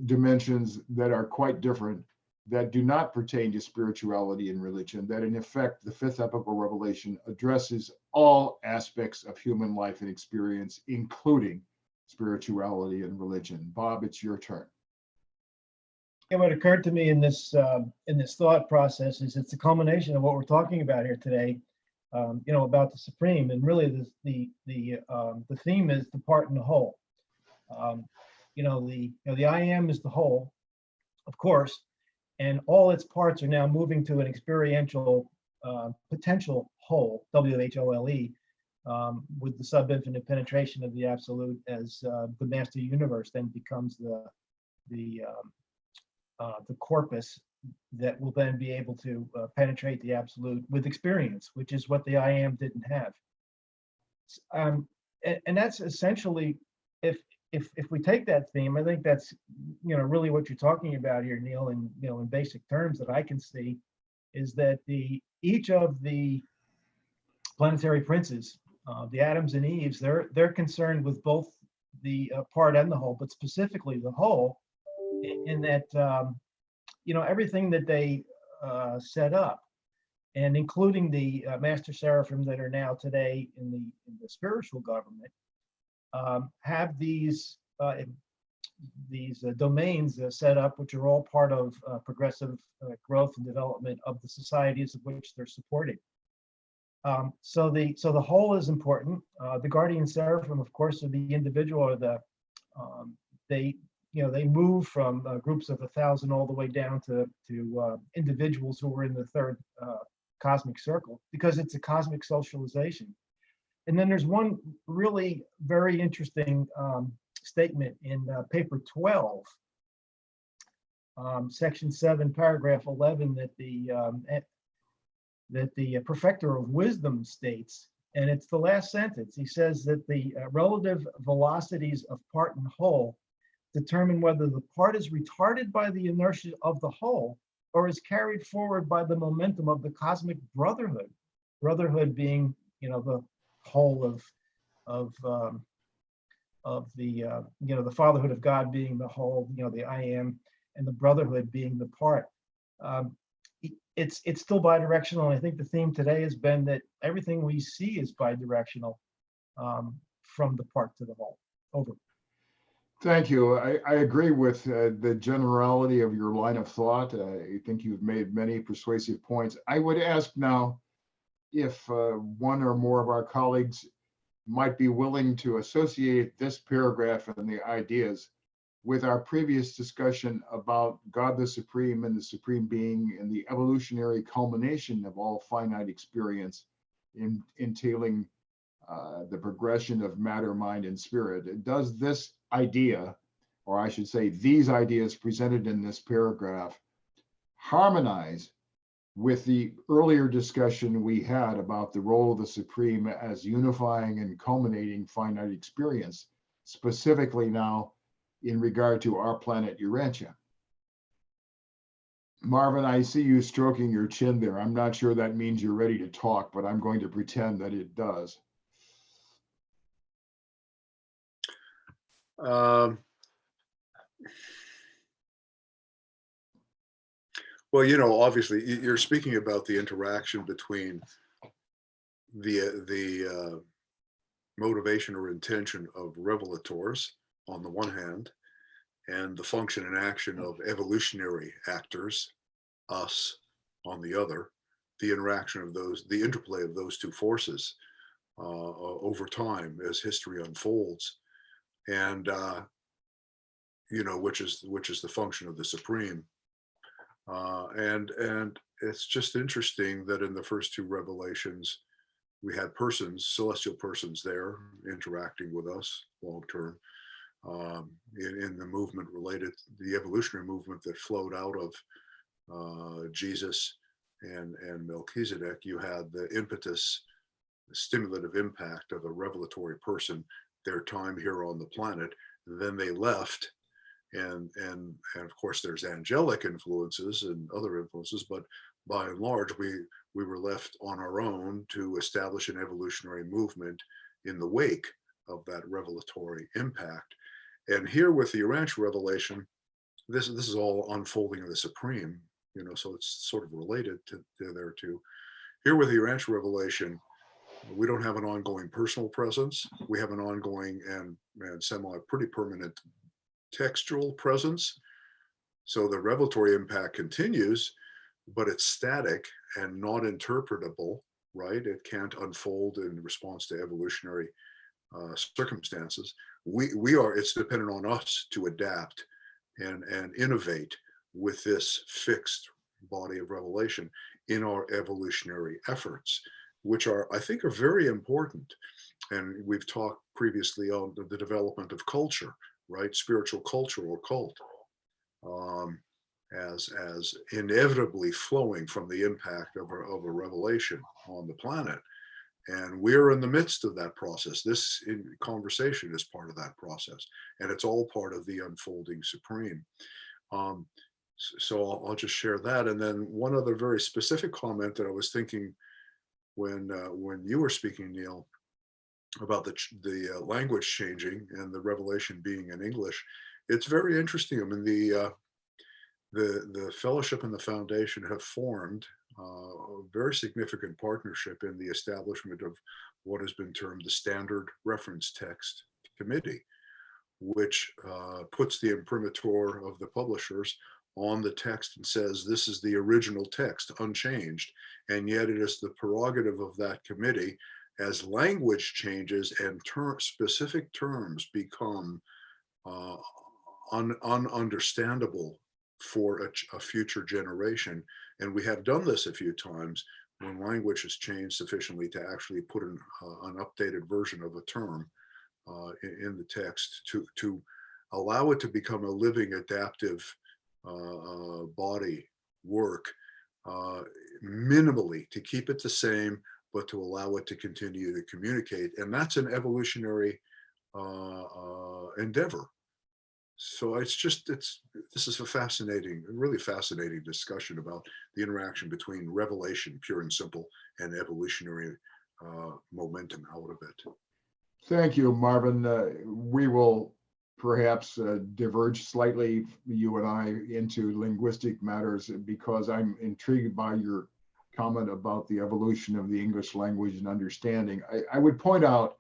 dimensions that are quite different, that do not pertain to spirituality and religion, that in effect, the fifth epical revelation addresses all aspects of human life and experience, including spirituality and religion. Bob, it's your turn. And what occurred to me in this thought process is it's a culmination of what we're talking about here today, about the supreme, and really the theme is the part and the whole. The I am is the whole, of course, and all its parts are now moving to an experiential potential whole, WHOLE, with the sub-infinite penetration of the absolute as the master universe then becomes the corpus that will then be able to penetrate the absolute with experience, which is what the I am didn't have. And that's essentially, if we take that theme, I think that's really what you're talking about here, Neil, and in basic terms that I can see is that each of the planetary princes, the Adams and Eves, they're concerned with both the part and the whole, but specifically the whole, in that everything that they set up, and including the master seraphim that are now today in the spiritual government, have these domains set up, which are all part of progressive growth and development of the societies of which they're supporting. So the whole is important. The guardian seraphim, of course, are the individual, or they move from groups of 1,000 all the way down to individuals who are in the third cosmic circle, because it's a cosmic socialization. And then there's one really very interesting statement in paper 12, section 7, paragraph 11, that the perfecter of wisdom states, and it's the last sentence. He says that the relative velocities of part and whole determine whether the part is retarded by the inertia of the whole or is carried forward by the momentum of the cosmic brotherhood. Brotherhood being, the whole of the fatherhood of God being the whole, the I am, and the brotherhood being the part. It's still bidirectional, and I think the theme today has been that everything we see is bidirectional, from the part to the whole. Over. Thank you. I agree with the generality of your line of thought. I think you've made many persuasive points. I would ask now if one or more of our colleagues might be willing to associate this paragraph and the ideas with our previous discussion about God the Supreme and the Supreme Being and the evolutionary culmination of all finite experience, entailing the progression of matter, mind, and spirit. Does this idea, or I should say these ideas presented in this paragraph, harmonize with the earlier discussion we had about the role of the Supreme as unifying and culminating finite experience, specifically now in regard to our planet Urantia? Marvin, I see you stroking your chin there. I'm not sure that means you're ready to talk, but I'm going to pretend that it does. Well, obviously, you're speaking about the interaction between the motivation or intention of revelators on the one hand, and the function and action of evolutionary actors, us, on the other. The interaction of those, the interplay of those two forces over time as history unfolds, and which is the function of the Supreme. And it's just interesting that in the first two revelations, we had persons, celestial persons there interacting with us long term in the movement related, the evolutionary movement that flowed out of Jesus and Melchizedek, you had the impetus, the stimulative impact of a revelatory person, their time here on the planet. Then they left, and of course there's angelic influences and other influences, but by and large we were left on our own to establish an evolutionary movement in the wake of that revelatory impact. And here with the Urantia revelation, this is all unfolding of the Supreme, you know, so it's sort of related to there too. Here with the Urantia revelation, we don't have an ongoing personal presence. We have an ongoing and semi pretty permanent textual presence. So the revelatory impact continues, but it's static and not interpretable, right? It can't unfold in response to evolutionary circumstances. It's dependent on us to adapt and innovate with this fixed body of revelation in our evolutionary efforts, which I think are very important. And we've talked previously on the development of culture, right? Spiritual culture or cult, as inevitably flowing from the impact of a revelation on the planet. And we're in the midst of that process. This conversation is part of that process, and it's all part of the unfolding Supreme. So I'll just share that. And then one other very specific comment that I was thinking when you were speaking, Neil, about the language changing and the revelation being in English. It's very interesting. I mean, the fellowship and the foundation have formed a very significant partnership in the establishment of what has been termed the Standard Reference Text Committee, which puts the imprimatur of the publishers on the text and says this is the original text, unchanged. And yet it is the prerogative of that committee, as language changes and specific terms become ununderstandable for a future generation. And we have done this a few times when language has changed sufficiently to actually put an updated version of a term in the text to allow it to become a living, adaptive body work, minimally, to keep it the same, but to allow it to continue to communicate. And that's an evolutionary endeavor. So this is a really fascinating discussion about the interaction between revelation, pure and simple, and evolutionary momentum out of it. Thank you, Marvin. We will perhaps diverge slightly, you and I, into linguistic matters, because I'm intrigued by your comment about the evolution of the English language and understanding. I would point out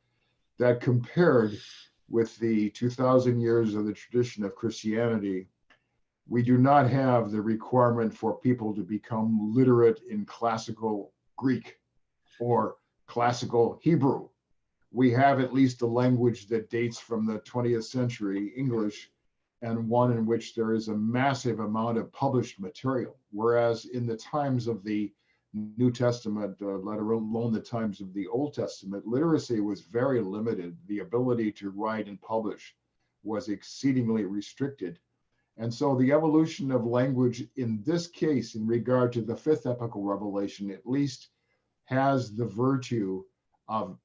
that compared with the 2,000 years of the tradition of Christianity, we do not have the requirement for people to become literate in classical Greek or classical Hebrew. We have at least a language that dates from the 20th century, English, and one in which there is a massive amount of published material. Whereas in the times of the New Testament, let alone the times of the Old Testament, literacy was very limited. The ability to write and publish was exceedingly restricted. And so the evolution of language in this case, in regard to the fifth epochal revelation, at least has the virtue of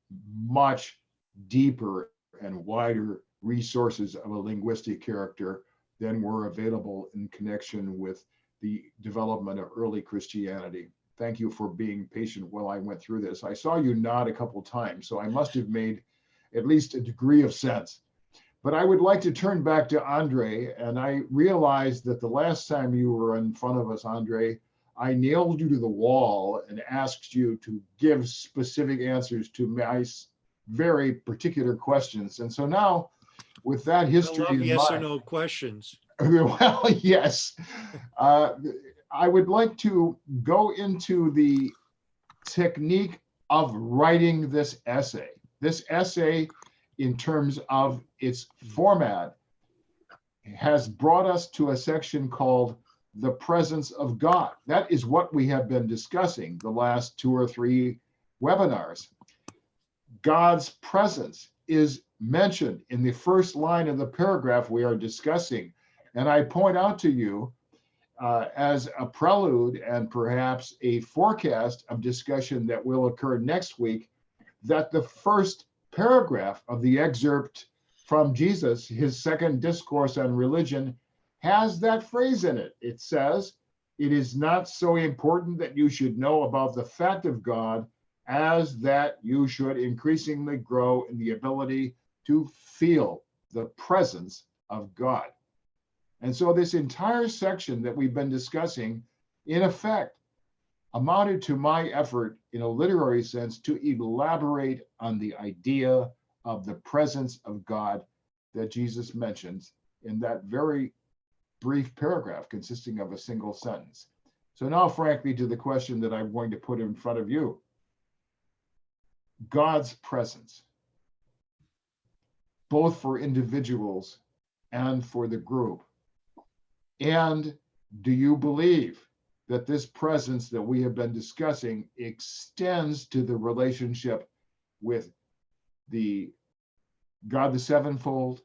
much deeper and wider resources of a linguistic character than were available in connection with the development of early Christianity. Thank you for being patient while I went through this. I saw you nod a couple times, so I must have made at least a degree of sense. But I would like to turn back to Andre, and I realized that the last time you were in front of us, Andre, I nailed you to the wall and asked you to give specific answers to my very particular questions. And so now, with that history I love in yes or mind, no questions. well, yes, I would like to go into the technique of writing this essay. This essay, in terms of its format, has brought us to a section called the presence of God. That is what we have been discussing the last 2 or 3 webinars. God's presence is mentioned in the first line of the paragraph we are discussing. And I point out to you, as a prelude and perhaps a forecast of discussion that will occur next week, that the first paragraph of the excerpt from Jesus, his second discourse on religion, has that phrase in it. It says, "It is not so important that you should know about the fact of God as that you should increasingly grow in the ability to feel the presence of God." And so this entire section that we've been discussing, in effect, amounted to my effort in a literary sense to elaborate on the idea of the presence of God that Jesus mentions in that very brief paragraph consisting of a single sentence. So now, frankly, to the question that I'm going to put in front of you. God's presence, both for individuals and for the group. And do you believe that this presence that we have been discussing extends to the relationship with the God the sevenfold,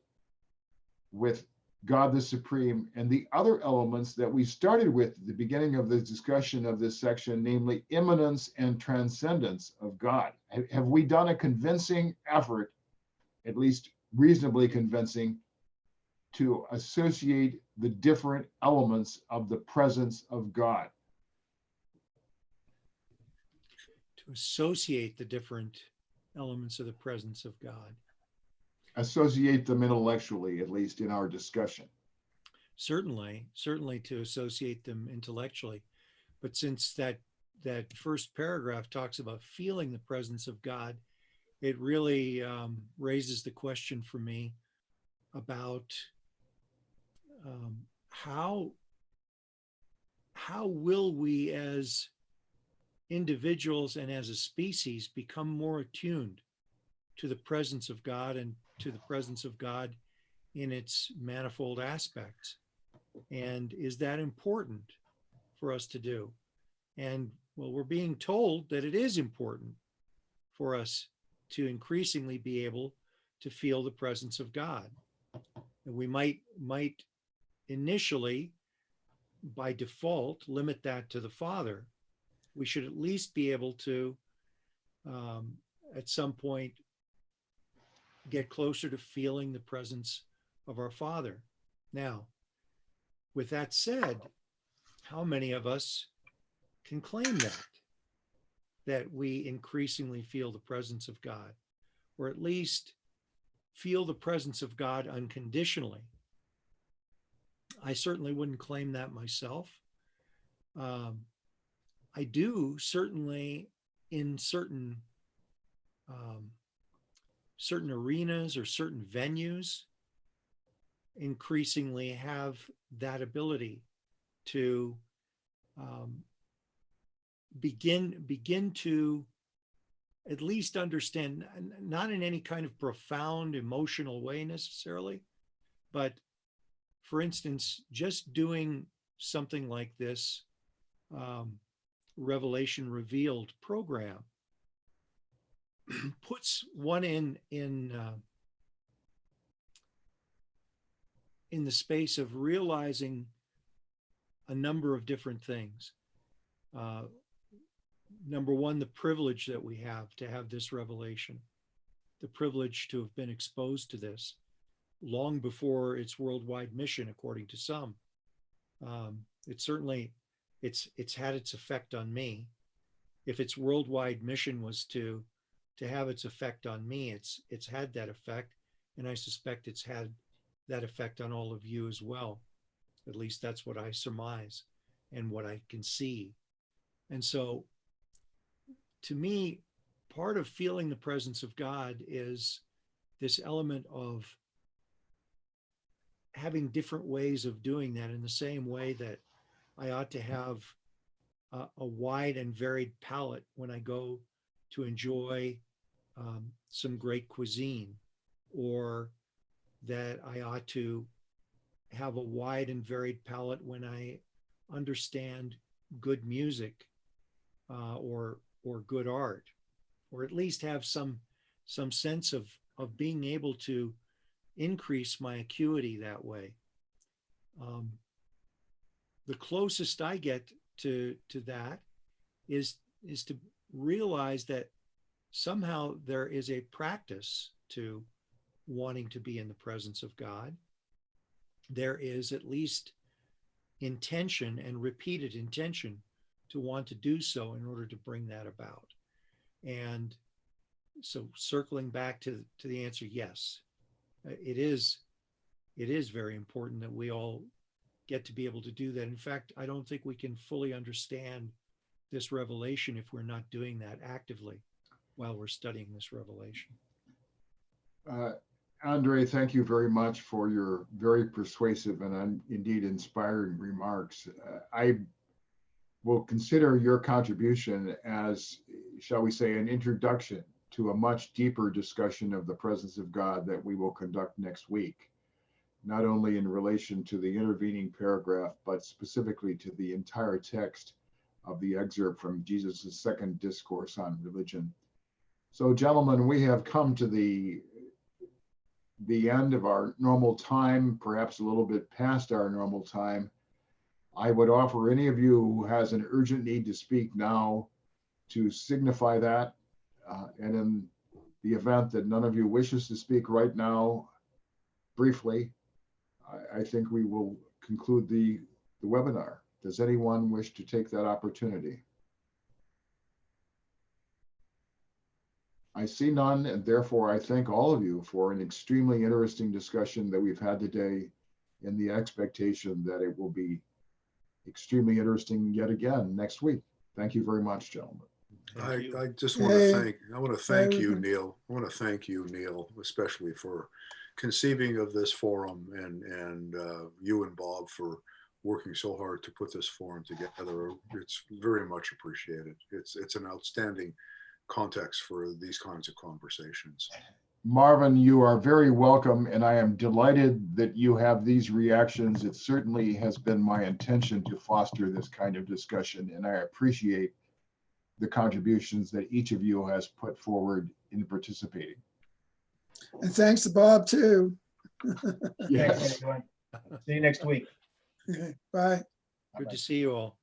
with God the supreme, and the other elements that we started with at the beginning of the discussion of this section, namely immanence and transcendence of God? Have we done a convincing effort, at least reasonably convincing, to associate the different elements of the presence of God? To associate the different elements of the presence of God. Associate them intellectually, at least in our discussion. Certainly to associate them intellectually. But since that first paragraph talks about feeling the presence of God, it really raises the question for me about how will we as individuals and as a species become more attuned to the presence of God and to the presence of God in its manifold aspects? And is that important for us to do? And well, we're being told that it is important for us to increasingly be able to feel the presence of God. And we might initially, by default, limit that to the Father. We should at least be able to, at some point, get closer to feeling the presence of our Father. Now, with that said, how many of us can claim that we increasingly feel the presence of God, or at least feel the presence of God unconditionally? I certainly wouldn't claim that myself. I do certainly in certain arenas or certain venues increasingly have that ability to begin to at least understand, not in any kind of profound emotional way necessarily, but for instance, just doing something like this Revelation Revealed program puts one in the space of realizing a number of different things. Number one, the privilege that we have to have this revelation, the privilege to have been exposed to this long before its worldwide mission, according to some. It's had its effect on me. If its worldwide mission was to have its effect on me, it's had that effect, and I suspect it's had that effect on all of you as well. At least that's what I surmise and what I can see. And so, to me, part of feeling the presence of God is this element of having different ways of doing that, in the same way that I ought to have a wide and varied palate when I go to enjoy some great cuisine, or that I ought to have a wide and varied palate when I understand good music or good art, or at least have some sense of being able to increase my acuity that way. the closest I get to that is to realize that somehow there is a practice to wanting to be in the presence of God. There is at least intention and repeated intention to want to do so in order to bring that about. And so circling back to the answer, yes, it is very important that we all get to be able to do that. In fact, I don't think we can fully understand this revelation if we're not doing that actively while we're studying this revelation. Andre, thank you very much for your very persuasive and indeed inspiring remarks. I will consider your contribution as, shall we say, an introduction to a much deeper discussion of the presence of God that we will conduct next week, not only in relation to the intervening paragraph, but specifically to the entire text of the excerpt from Jesus' second discourse on religion. So, gentlemen, we have come to the end of our normal time, perhaps a little bit past our normal time. I would offer any of you who has an urgent need to speak now to signify that. And in the event that none of you wishes to speak right now, briefly, I think we will conclude the webinar. Does anyone wish to take that opportunity? I see none, and therefore I thank all of you for an extremely interesting discussion that we've had today, in the expectation that it will be extremely interesting yet again next week. Thank you very much, gentlemen. I just want to thank you, Neil. I want to thank you, Neil, especially for conceiving of this forum, and you and Bob for working so hard to put this forum together. It's very much appreciated. It's an outstanding context for these kinds of conversations. Marvin, you are very welcome, and I am delighted that you have these reactions. It certainly has been my intention to foster this kind of discussion, and I appreciate the contributions that each of you has put forward in participating. And thanks to Bob too. Thanks, everyone. See you next week. Bye. Good to see you all.